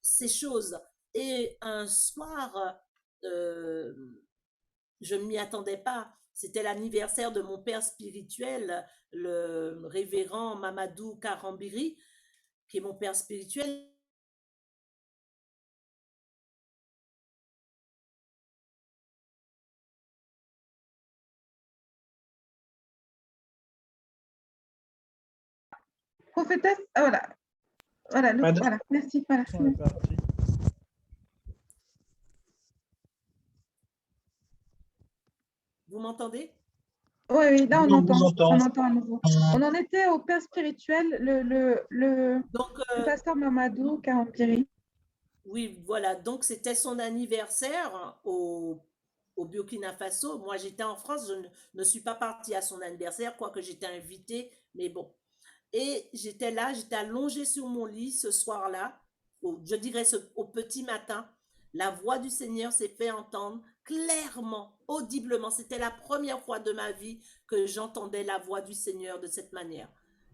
ces choses. Et un soir, je ne m'y attendais pas. C'était l'anniversaire de mon père spirituel, le révérend Mamadou Karambiri, qui est mon père spirituel. Prophétesse, voilà, merci. Voilà. Vous m'entendez? Oui, là on vous entend. On entend à nouveau. On en était au père spirituel, le pasteur Mamadou Karambiri. Oui, voilà. Donc, c'était son anniversaire au Burkina Faso. Moi, j'étais en France. Je ne suis pas partie à son anniversaire, quoique j'étais invitée. Mais bon. Et j'étais là, j'étais allongée sur mon lit ce soir-là. Je dirais au petit matin. La voix du Seigneur s'est fait entendre clairement, audiblement. C'était la première fois de ma vie que j'entendais la voix du Seigneur de cette manière.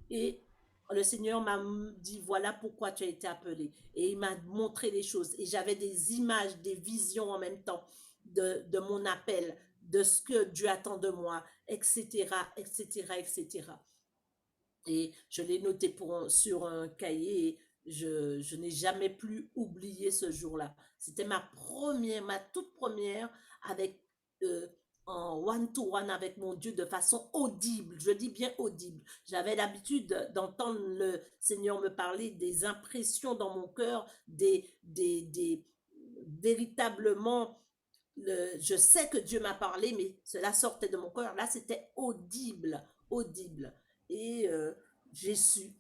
Et le Seigneur m'a dit, voilà pourquoi tu as été appelé. Et il m'a montré les choses. Et j'avais des images, des visions en même temps de mon appel, de ce que Dieu attend de moi, etc., etc., etc. Et je l'ai noté sur un cahier et je n'ai jamais plus oublié ce jour-là. C'était ma toute première avec en one-to-one avec mon Dieu de façon audible. Je dis bien audible. J'avais l'habitude d'entendre le Seigneur me parler des impressions dans mon cœur, véritablement, je sais que Dieu m'a parlé, mais cela sortait de mon cœur. Là, c'était audible, audible. Et j'ai su.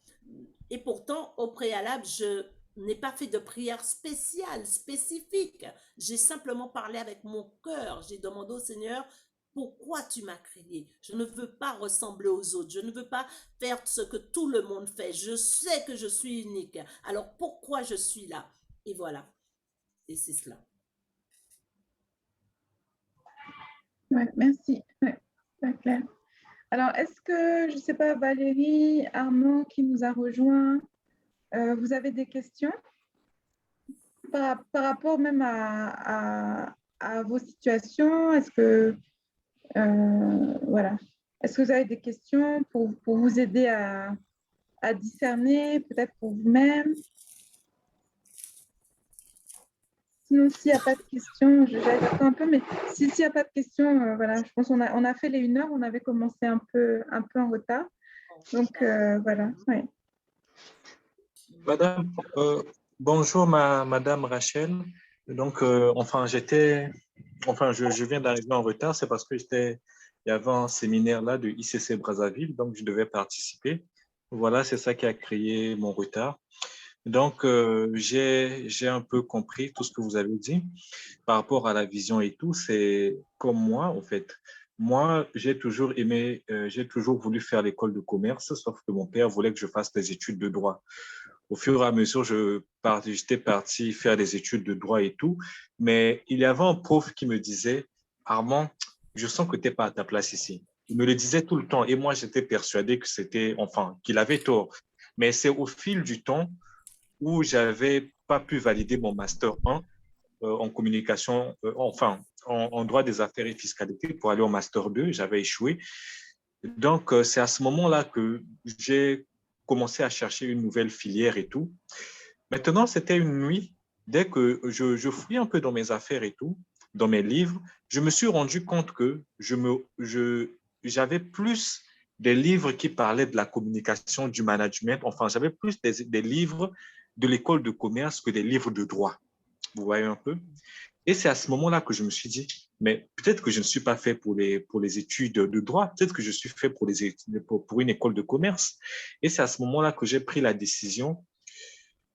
Et pourtant, au préalable, je n'ai pas fait de prière spéciale, spécifique. J'ai simplement parlé avec mon cœur. J'ai demandé au Seigneur, pourquoi tu m'as créé? Je ne veux pas ressembler aux autres. Je ne veux pas faire ce que tout le monde fait. Je sais que je suis unique. Alors pourquoi je suis là? Et voilà. Et c'est cela. Ouais, merci. Ouais, c'est clair. Alors, est-ce que, je ne sais pas, Valérie, Arnaud qui nous a rejoint, vous avez des questions par rapport même à vos situations? Est-ce que, voilà, est-ce que vous avez des questions pour vous aider à discerner, peut-être pour vous-même? Sinon, s'il n'y a pas de questions, j'attends un peu, mais s'il n'y a pas de questions, voilà, je pense qu'on a fait les 1 heure, on avait commencé un peu en retard. Donc, voilà, oui. Madame, bonjour Madame Rachel. Donc, je viens d'arriver en retard, c'est parce que il y avait un séminaire là de ICC Brazzaville, donc je devais participer. Voilà, c'est ça qui a créé mon retard. Donc, j'ai un peu compris tout ce que vous avez dit par rapport à la vision et tout. C'est comme moi, en fait. Moi, j'ai toujours voulu faire l'école de commerce, sauf que mon père voulait que je fasse des études de droit. Au fur et à mesure, j'étais parti faire des études de droit et tout. Mais il y avait un prof qui me disait, Armand, je sens que tu n'es pas à ta place ici. Il me le disait tout le temps. Et moi, j'étais persuadé qu'il avait tort. Mais c'est au fil du temps où j'avais pas pu valider mon master 1 en communication, en droit des affaires et fiscalité pour aller au master 2. J'avais échoué. Donc, c'est à ce moment-là que j'ai commencé à chercher une nouvelle filière et tout. Maintenant, c'était une nuit. Dès que je fouillais un peu dans mes affaires et tout, dans mes livres, je me suis rendu compte que j'avais plus des livres qui parlaient de la communication, du management. Enfin, j'avais plus des livres de l'école de commerce que des livres de droit. Vous voyez un peu? Et c'est à ce moment-là que je me suis dit, mais peut-être que je ne suis pas fait pour les études de droit, peut-être que je suis fait pour une école de commerce. Et c'est à ce moment-là que j'ai pris la décision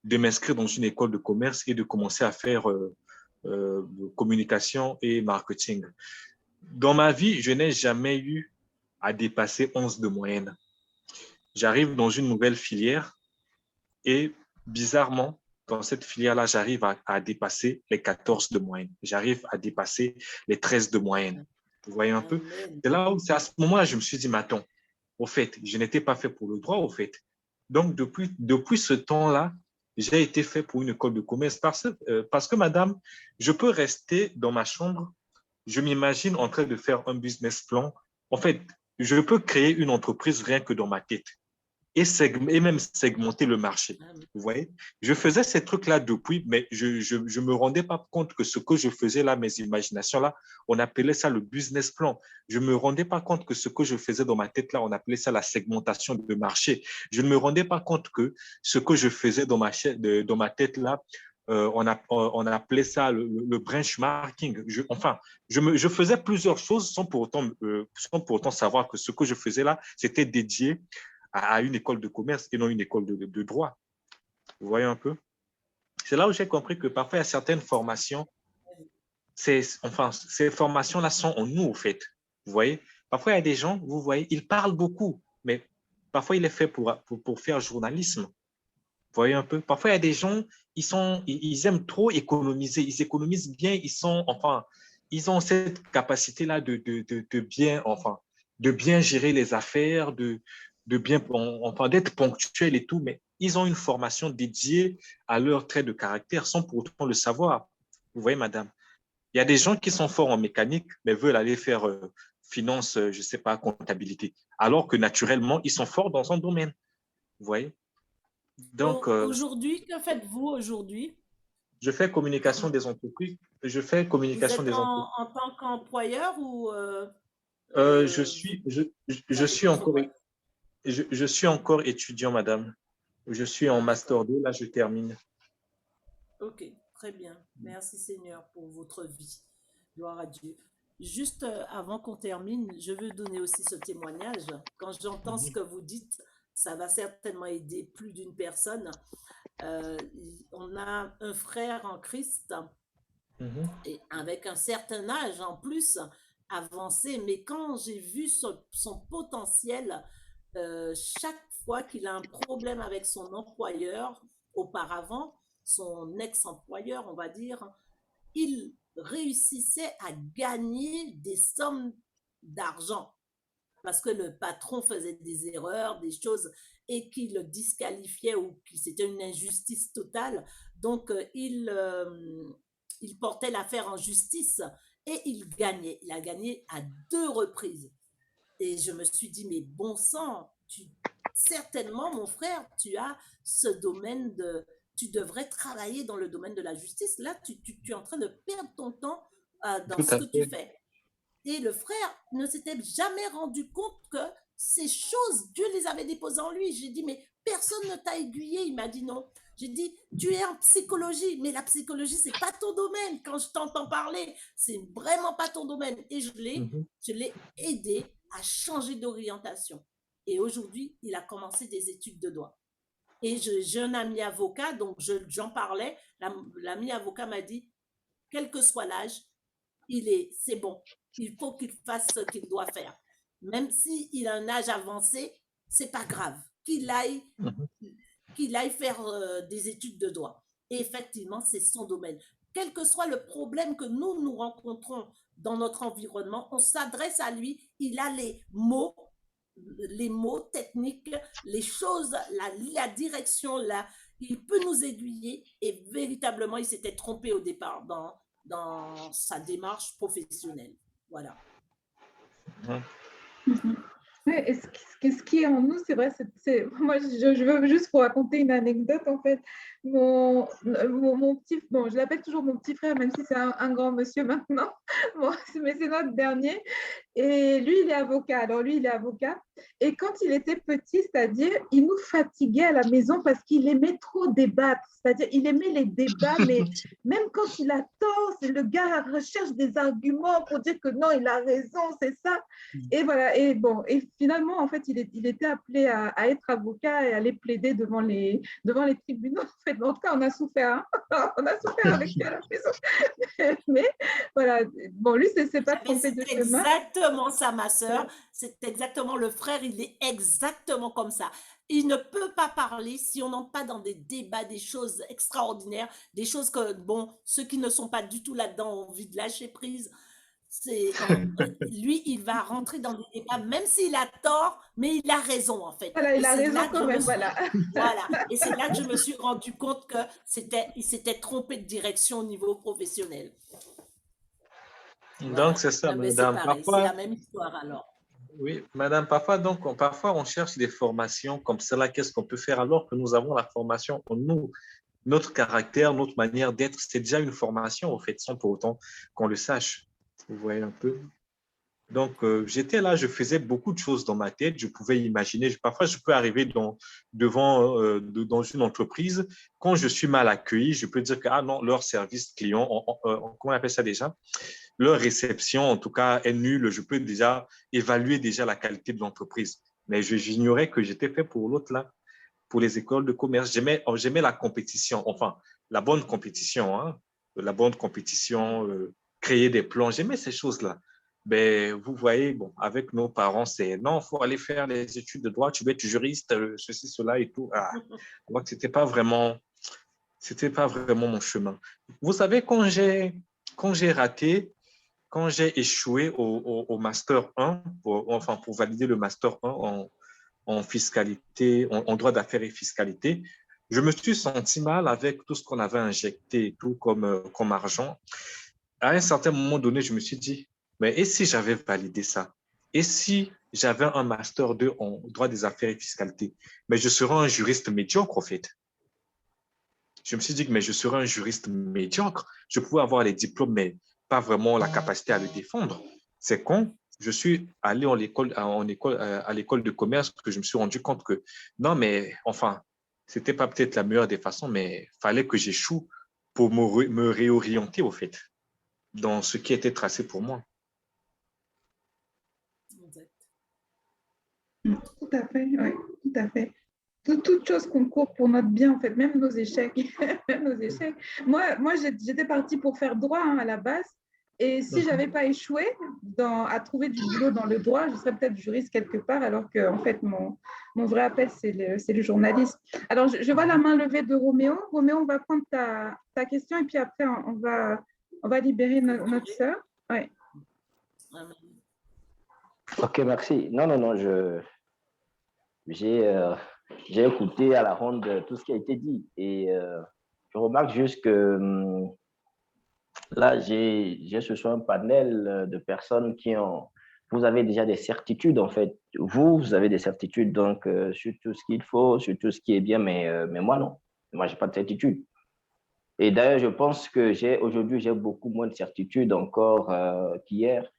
de m'inscrire dans une école de commerce et de commencer à faire communication et marketing. Dans ma vie, je n'ai jamais eu à dépasser 11 de moyenne. J'arrive dans une nouvelle filière et bizarrement, dans cette filière-là, j'arrive à dépasser les 14 de moyenne. J'arrive à dépasser les 13 de moyenne. Vous voyez un peu? C'est à ce moment-là que je me suis dit, mais attends, au fait, je n'étais pas fait pour le droit, au fait. Donc, depuis ce temps-là, j'ai été fait pour une école de commerce parce que, madame, je peux rester dans ma chambre, je m'imagine en train de faire un business plan. En fait, je peux créer une entreprise rien que dans ma tête et même segmenter le marché. Vous voyez? Je faisais ces trucs-là depuis, mais je me rendais pas compte que ce que je faisais là, mes imaginations-là, on appelait ça le business plan. Je me rendais pas compte que ce que je faisais dans ma tête-là, on appelait ça la segmentation de marché. Je ne me rendais pas compte que ce que je faisais dans ma tête-là, on appelait ça le benchmarking. Je faisais plusieurs choses sans pour autant savoir que ce que je faisais là, c'était dédié à une école de commerce et non une école de droit. Vous voyez un peu? C'est là où j'ai compris que parfois, il y a certaines formations, ces formations-là sont en nous, au fait. Vous voyez? Parfois, il y a des gens, vous voyez, ils parlent beaucoup, mais parfois, il est fait pour faire journalisme. Vous voyez un peu? Parfois, il y a des gens, ils aiment trop économiser. Ils économisent bien, ils ont cette capacité-là de bien gérer les affaires, d'être ponctuel et tout, mais ils ont une formation dédiée à leurs traits de caractère sans pour autant le savoir. Vous voyez, madame? Il y a des gens qui sont forts en mécanique, mais veulent aller faire finance, je ne sais pas, comptabilité, alors que naturellement, ils sont forts dans un domaine. Vous voyez? Donc, aujourd'hui, que faites-vous aujourd'hui? je fais communication des entreprises. Je fais Vous communication êtes des entreprises. en tant qu'employeur ou Je suis encore, je suis encore étudiant, madame. Je suis en master 2, là, je termine. Ok, très bien. Merci Seigneur pour votre vie. Gloire à Dieu. Juste avant qu'on termine, je veux donner aussi ce témoignage. Quand j'entends ce que vous dites, ça va certainement aider plus d'une personne. On a un frère en Christ et avec un certain âge en plus avancé, mais quand j'ai vu son potentiel, chaque fois qu'il a un problème avec son employeur, auparavant, son ex-employeur, on va dire, il réussissait à gagner des sommes d'argent. parce que le patron faisait des erreurs, des choses, et qu'il le disqualifiait ou que c'était une injustice totale. Donc, il portait l'affaire en justice et il gagnait. Il a gagné à 2 reprises. Et je me suis dit, mais bon sang, certainement, mon frère, tu as ce domaine de... Tu devrais travailler dans le domaine de la justice. Là, tu es en train de perdre ton temps dans Tout ce à que tu fait. fais. Et le frère ne s'était jamais rendu compte que ces choses, Dieu les avait déposées en lui. J'ai dit, mais personne ne t'a aiguillé. Il m'a dit non. J'ai dit, tu es en psychologie, mais la psychologie, c'est pas ton domaine. Quand je t'entends parler, c'est vraiment pas ton domaine. Et je l'ai aidé à changer d'orientation. Et aujourd'hui, il a commencé des études de droit. Et j'ai un ami avocat, donc j'en parlais. L'ami avocat m'a dit, quel que soit l'âge, c'est bon. Il faut qu'il fasse ce qu'il doit faire. Même s'il a un âge avancé, c'est pas grave. Qu'il aille faire des études de droit. Et effectivement, c'est son domaine. Quel que soit le problème que nous rencontrons dans notre environnement, on s'adresse à lui. Il a les mots techniques, les choses, la direction, il peut nous aiguiller. Et véritablement, il s'était trompé au départ dans sa démarche professionnelle. Voilà. Ouais, et ce qui est en nous, c'est vrai, moi, je veux juste vous raconter une anecdote, en fait. Mon petit, bon, je l'appelle toujours mon petit frère, même si c'est un grand monsieur maintenant, bon, mais c'est notre dernier. Et lui, il est avocat. Alors, lui, il est avocat. Et quand il était petit, c'est-à-dire, il nous fatiguait à la maison parce qu'il aimait trop débattre. C'est-à-dire, il aimait les débats, mais même quand il a tort, le gars recherche des arguments pour dire que non, il a raison, c'est ça. Et voilà. Et bon, et finalement, en fait, il était appelé à être avocat et à aller plaider devant les tribunaux. En fait, en tout cas, on a souffert. Hein. On a souffert avec lui à la maison. Mais voilà. Bon, lui, c'est pas trompé de chemin. Exactement ça, ma sœur. C'est exactement le frère. Il est exactement comme ça. Il ne peut pas parler si on n'entre pas dans des débats, des choses extraordinaires, des choses que, bon, ceux qui ne sont pas du tout là-dedans ont envie de lâcher prise. Lui, il va rentrer dans des débats, même s'il a tort, mais il a raison, en fait. Voilà, il a raison quand même, voilà. Voilà. Et c'est là que je me suis rendu compte qu'il s'était trompé de direction au niveau professionnel. Voilà. Donc, c'est ça, madame. C'est la même histoire, alors. Oui, madame, parfois on cherche des formations comme cela. Qu'est-ce qu'on peut faire alors que nous avons la formation en nous? Notre caractère, notre manière d'être, c'est déjà une formation, au fait, sans pour autant qu'on le sache. Vous voyez un peu? Donc, j'étais là, je faisais beaucoup de choses dans ma tête. Je pouvais imaginer. Parfois, je peux arriver dans une entreprise. Quand je suis mal accueilli, je peux dire que, ah non, leur service client, comment on appelle ça déjà? Leur réception, en tout cas, est nulle. Je peux déjà évaluer déjà la qualité de l'entreprise. Mais j'ignorais que j'étais fait pour l'autre là, pour les écoles de commerce. J'aimais la compétition, enfin, la bonne compétition, hein, la bonne compétition, créer des plans. J'aimais ces choses-là. Ben, vous voyez, bon, avec nos parents, c'est non, il faut aller faire les études de droit, tu veux être juriste, ceci, cela et tout. Ah, donc, c'était pas vraiment mon chemin. Vous savez, quand j'ai raté, quand j'ai échoué au Master 1, pour valider le Master 1 en fiscalité, en droit d'affaires et fiscalité, je me suis senti mal avec tout ce qu'on avait injecté, tout comme argent. À un certain moment donné, je me suis dit, mais et si j'avais validé ça? Et si j'avais un Master 2 en droit des affaires et fiscalité? Mais je serais un juriste médiocre, en fait. Je me suis dit, mais je serais un juriste médiocre. Je pouvais avoir les diplômes, mais pas vraiment la capacité à le défendre. C'est quand je suis allé à l'école de commerce que je me suis rendu compte que non, mais enfin, c'était pas peut-être la meilleure des façons, mais il fallait que j'échoue pour me réorienter, au fait, dans ce qui était tracé pour moi. Tout à fait, oui, tout à fait. Toute chose concourt pour notre bien, en fait, même nos échecs. Même nos échecs. Moi j'étais partie pour faire droit à la base. Et si je n'avais pas échoué à trouver du boulot dans le droit, je serais peut-être juriste quelque part, alors que en fait, mon vrai appel, c'est le journalisme. Alors, je vois la main levée de Roméo. Roméo, on va prendre ta question et puis après, on va libérer notre sœur. Ouais. Ok, merci. Non, non, non, j'ai j'ai écouté à la ronde tout ce qui a été dit et je remarque juste que là, j'ai ce soir un panel de personnes qui ont, vous avez déjà des certitudes en fait. Vous avez des certitudes donc sur tout ce qu'il faut, sur tout ce qui est bien, mais moi non. Moi, j'ai pas de certitude. Et d'ailleurs, je pense que aujourd'hui, j'ai beaucoup moins de certitudes encore qu'hier.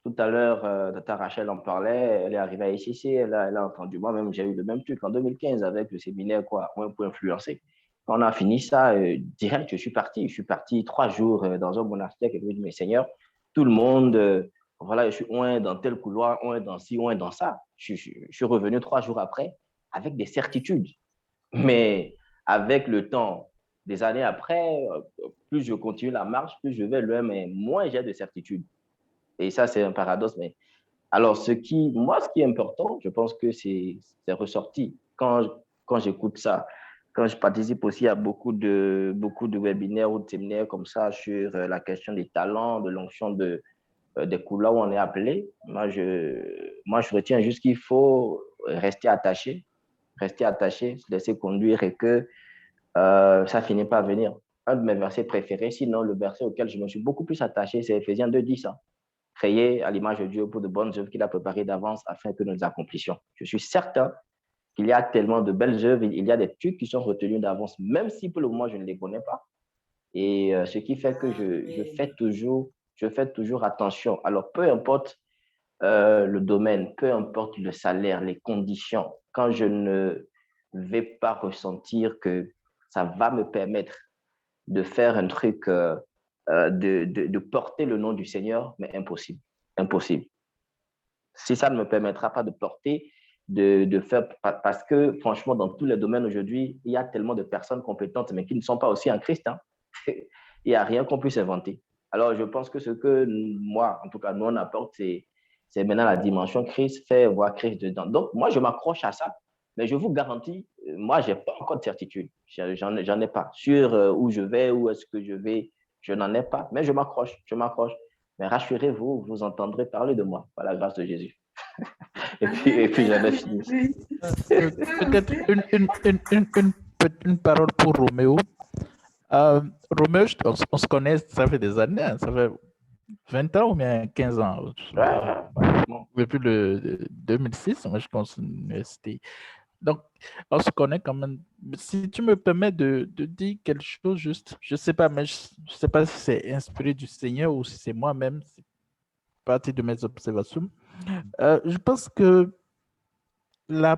Tout à l'heure, Tata Rachel en parlait, elle est arrivée à ICC, elle a entendu. Moi-même, j'ai eu le même truc en 2015 avec le séminaire, quoi, un pour influencer. Quand on a fini ça, direct, je suis parti. Je suis parti 3 jours dans un monastère qui est mes seigneurs. Tout le monde, voilà, je suis un dans tel couloir, un dans ci, un dans ça. Je suis revenu 3 jours après avec des certitudes. Mais avec le temps, des années après, plus je continue la marche, plus je vais loin, mais moins j'ai de certitudes. Et ça, c'est un paradoxe. Mais alors, moi, ce qui est important, je pense que c'est ressorti quand j'écoute ça. Quand je participe aussi à beaucoup de webinaires ou de séminaires comme ça sur la question des talents, de l'onction des couleurs où on est appelé. Moi, je retiens juste qu'il faut rester attaché, se laisser conduire et que ça finit par venir. Un de mes versets préférés, sinon le verset auquel je me suis beaucoup plus attaché, c'est Éphésiens 2:10. Créé à l'image de Dieu pour de bonnes œuvres qu'il a préparées d'avance afin que nous les accomplissions. Je suis certain qu'il y a tellement de belles œuvres, il y a des trucs qui sont retenus d'avance, même si pour le moment je ne les connais pas. Et ce qui fait que je fais toujours attention. Alors, peu importe le domaine, peu importe le salaire, les conditions, quand je ne vais pas ressentir que ça va me permettre de faire un truc, de porter le nom du Seigneur, mais impossible. Impossible. Si ça ne me permettra pas de porter, de faire, parce que franchement, dans tous les domaines aujourd'hui, il y a tellement de personnes compétentes, mais qui ne sont pas aussi en Christ. Hein. Il n'y a rien qu'on puisse inventer. Alors, je pense que ce que moi, en tout cas, nous, on apporte, c'est maintenant la dimension Christ, faire voir Christ dedans. Donc, moi, je m'accroche à ça, mais je vous garantis, moi, je n'ai pas encore de certitude. J'en ai pas. Sur où je vais, où est-ce que je vais, je n'en ai pas, mais je m'accroche, je m'accroche. Mais rassurez-vous, vous entendrez parler de moi, par la grâce de Jésus. Et puis j'avais fini. Peut-être une parole pour Roméo. Roméo, on se connaît, ça fait des années, hein, ça fait 20 ans ou bien 15 ans. Depuis le 2006, moi je continue l'université. Donc, on se connaît quand même. Si tu me permets de dire quelque chose juste, je ne sais pas, mais je ne sais pas si c'est inspiré du Seigneur ou si c'est moi-même, c'est partie de mes observations. Je pense que la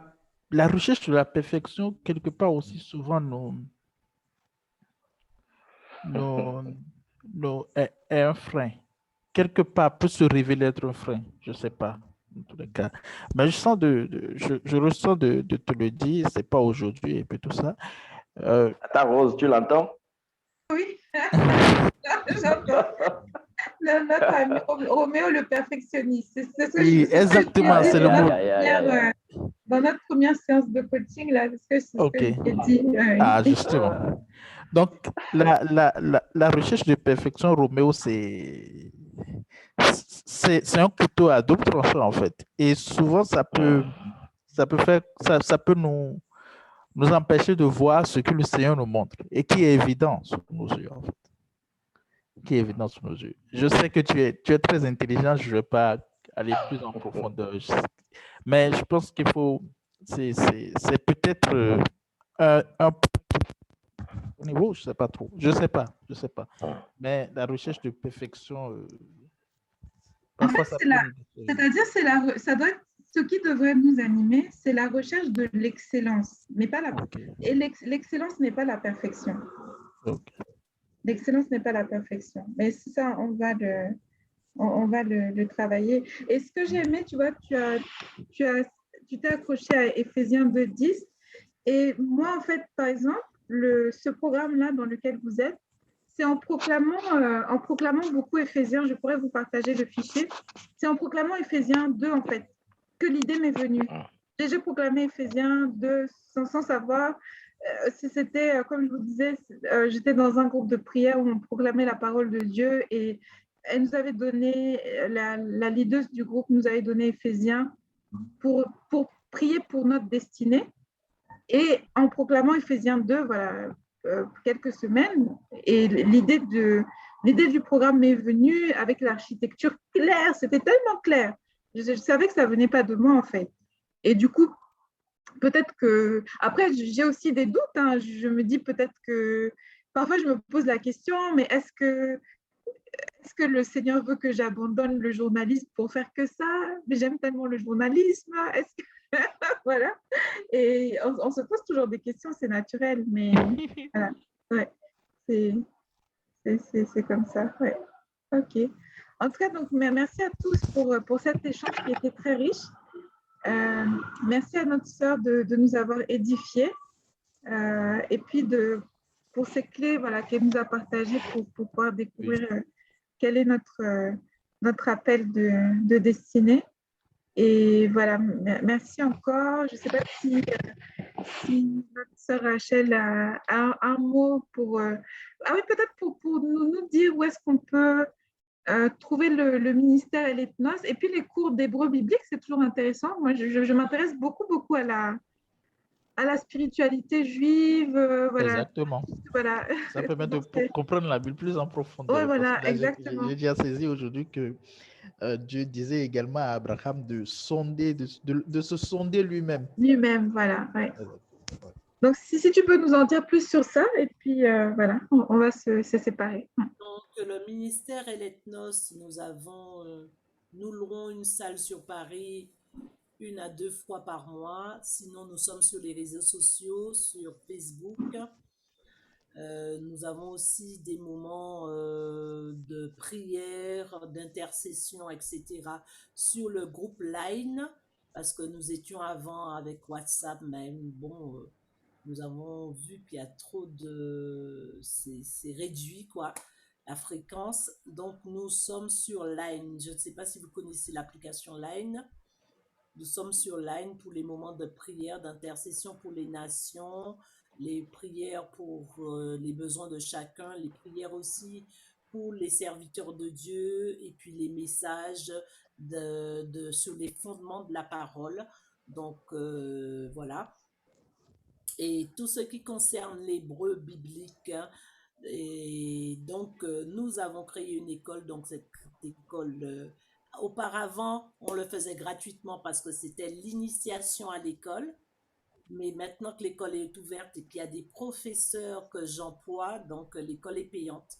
recherche de la perfection, quelque part aussi souvent, est un frein. Quelque part peut se révéler être un frein, je ne sais pas, en tous les cas. Mais je ressens de te le dire, ce n'est pas aujourd'hui et puis tout ça. Ta Rose, tu l'entends? Oui, j'entends. Notre ami Roméo le perfectionniste. C'est ce que Oui, exactement, c'est le mot. Dans notre première séance de coaching, là, parce que c'est ce que j'ai dit. Ah, justement. Donc, la recherche de perfection, Roméo, c'est un couteau à double tranchant, en fait. Et souvent, ça peut nous empêcher de voir ce que le Seigneur nous montre et qui est évident sous nos yeux, en fait. Qui est évident sous nos yeux. Je sais que tu es très intelligent, je ne vais pas aller plus en profondeur. Mais je pense qu'il faut, c'est peut-être un niveau, je ne sais pas trop. Je sais pas. Mais la recherche de perfection, parfois ça c'est-à-dire, ça doit être ce qui devrait nous animer, c'est la recherche de l'excellence, mais pas la. Et l'excellence n'est pas la perfection. L'excellence n'est pas la perfection. Mais ça, on va le travailler. Et ce que j'ai aimé, tu vois, tu t'es accroché à Éphésiens 2:10. Et moi, en fait, par exemple, ce programme-là dans lequel vous êtes, c'est en proclamant beaucoup Éphésiens, je pourrais vous partager le fichier, c'est en proclamant Éphésiens 2, en fait, que l'idée m'est venue. J'ai proclamé Éphésiens 2 sans savoir si c'était, comme je vous disais, j'étais dans un groupe de prière où on proclamait la parole de Dieu et elle nous avait donné, la leader du groupe nous avait donné Éphésiens pour prier pour notre destinée. Et en proclamant Éphésiens 2, voilà, quelques semaines, et l'idée du programme m'est venue avec l'architecture claire, c'était tellement clair. Je savais que ça venait pas de moi, en fait. Et du coup, peut-être que... Après, j'ai aussi des doutes. Hein. Je me dis peut-être que... Parfois, je me pose la question, mais est-ce que le Seigneur veut que j'abandonne le journalisme pour faire que ça? Mais j'aime tellement le journalisme. Est-ce que... voilà. Et on se pose toujours des questions, c'est naturel, mais voilà. Ouais. C'est comme ça. Ouais. OK. En tout cas, donc, merci à tous pour cet échange qui était très riche. Merci à notre sœur de nous avoir édifiés et puis pour ces clés voilà, qu'elle nous a partagées pour pouvoir découvrir quel est notre appel de destinée. Et voilà, merci encore. Je ne sais pas si notre sœur Rachel a un mot pour... ah oui, peut-être pour nous dire où est-ce qu'on peut trouver le ministère et l'ethnos. Et puis les cours d'hébreu biblique, c'est toujours intéressant. Moi, je m'intéresse beaucoup à la spiritualité juive. Voilà. Exactement. Voilà. Ça permet de comprendre la Bible plus en profondeur. Oui, voilà, exactement. J'ai déjà saisi aujourd'hui que Dieu disait également à Abraham de sonder, de se sonder lui-même. Lui-même, voilà. Ouais. Donc, si tu peux nous en dire plus sur ça, et puis voilà, on va se séparer. Donc, le ministère et l'ethnos, nous louons une salle sur Paris 1 à 2 fois par mois. Sinon, nous sommes sur les réseaux sociaux, sur Facebook. Nous avons aussi des moments de prière, d'intercession, etc. sur le groupe Line, parce que nous étions avant avec WhatsApp même. Bon, nous avons vu qu'il y a trop de... C'est réduit, quoi, la fréquence. Donc, nous sommes sur Line. Je ne sais pas si vous connaissez l'application Line. Nous sommes sur Line pour les moments de prière, d'intercession pour les nations, les prières pour les besoins de chacun, les prières aussi pour les serviteurs de Dieu et puis les messages sur les fondements de la parole. Donc, voilà. Et tout ce qui concerne l'hébreu biblique. Hein, et donc, nous avons créé une école, donc cette école... auparavant, on le faisait gratuitement parce que c'était l'initiation à l'école. Mais maintenant que l'école est ouverte et qu'il y a des professeurs que j'emploie, donc l'école est payante.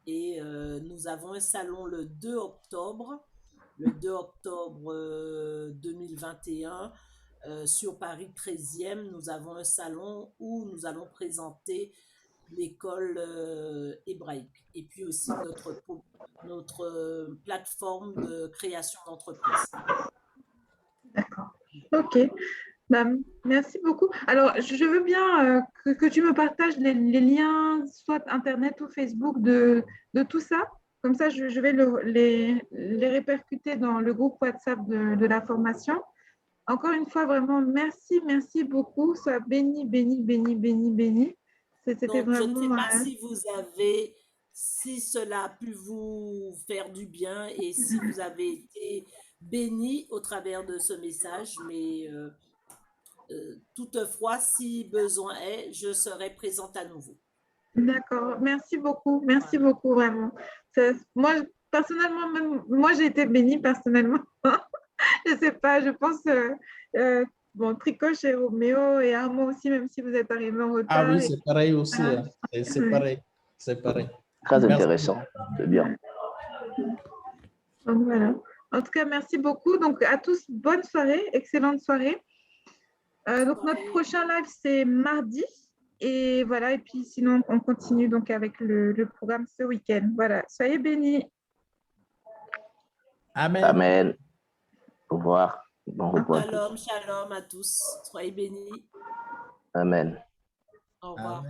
Et nous avons un salon le 2 octobre, 2021, sur Paris 13e. Nous avons un salon où nous allons présenter l'école hébraïque. Et puis aussi notre plateforme de création d'entreprise. D'accord. OK. Bah, merci beaucoup. Alors, je veux bien que tu me partages les liens, soit Internet ou Facebook, de tout ça. Comme ça, je vais les répercuter dans le groupe WhatsApp de la formation. Encore une fois, vraiment, merci beaucoup. Sois béni. C'était Donc, vraiment... je ne sais pas si cela a pu vous faire du bien et si vous avez été béni au travers de ce message, mais toutefois, si besoin est, je serai présente à nouveau. D'accord, merci beaucoup vraiment. Moi, personnellement, moi j'ai été bénie personnellement. Je ne sais pas, je pense, bon, Tricot chez Roméo et Armand aussi, même si vous êtes arrivés en retard. Ah oui, c'est pareil aussi. Hein. C'est pareil. C'est pareil. Très intéressant, c'est bien. Donc voilà. En tout cas, merci beaucoup. Donc à tous, bonne soirée, excellente soirée. Donc notre prochain live, c'est mardi. Et voilà, et puis sinon, on continue donc avec le programme ce week-end. Voilà, soyez bénis. Amen. Amen. Au revoir. Bon repos. Shalom à tous. Soyez bénis. Amen. Au revoir.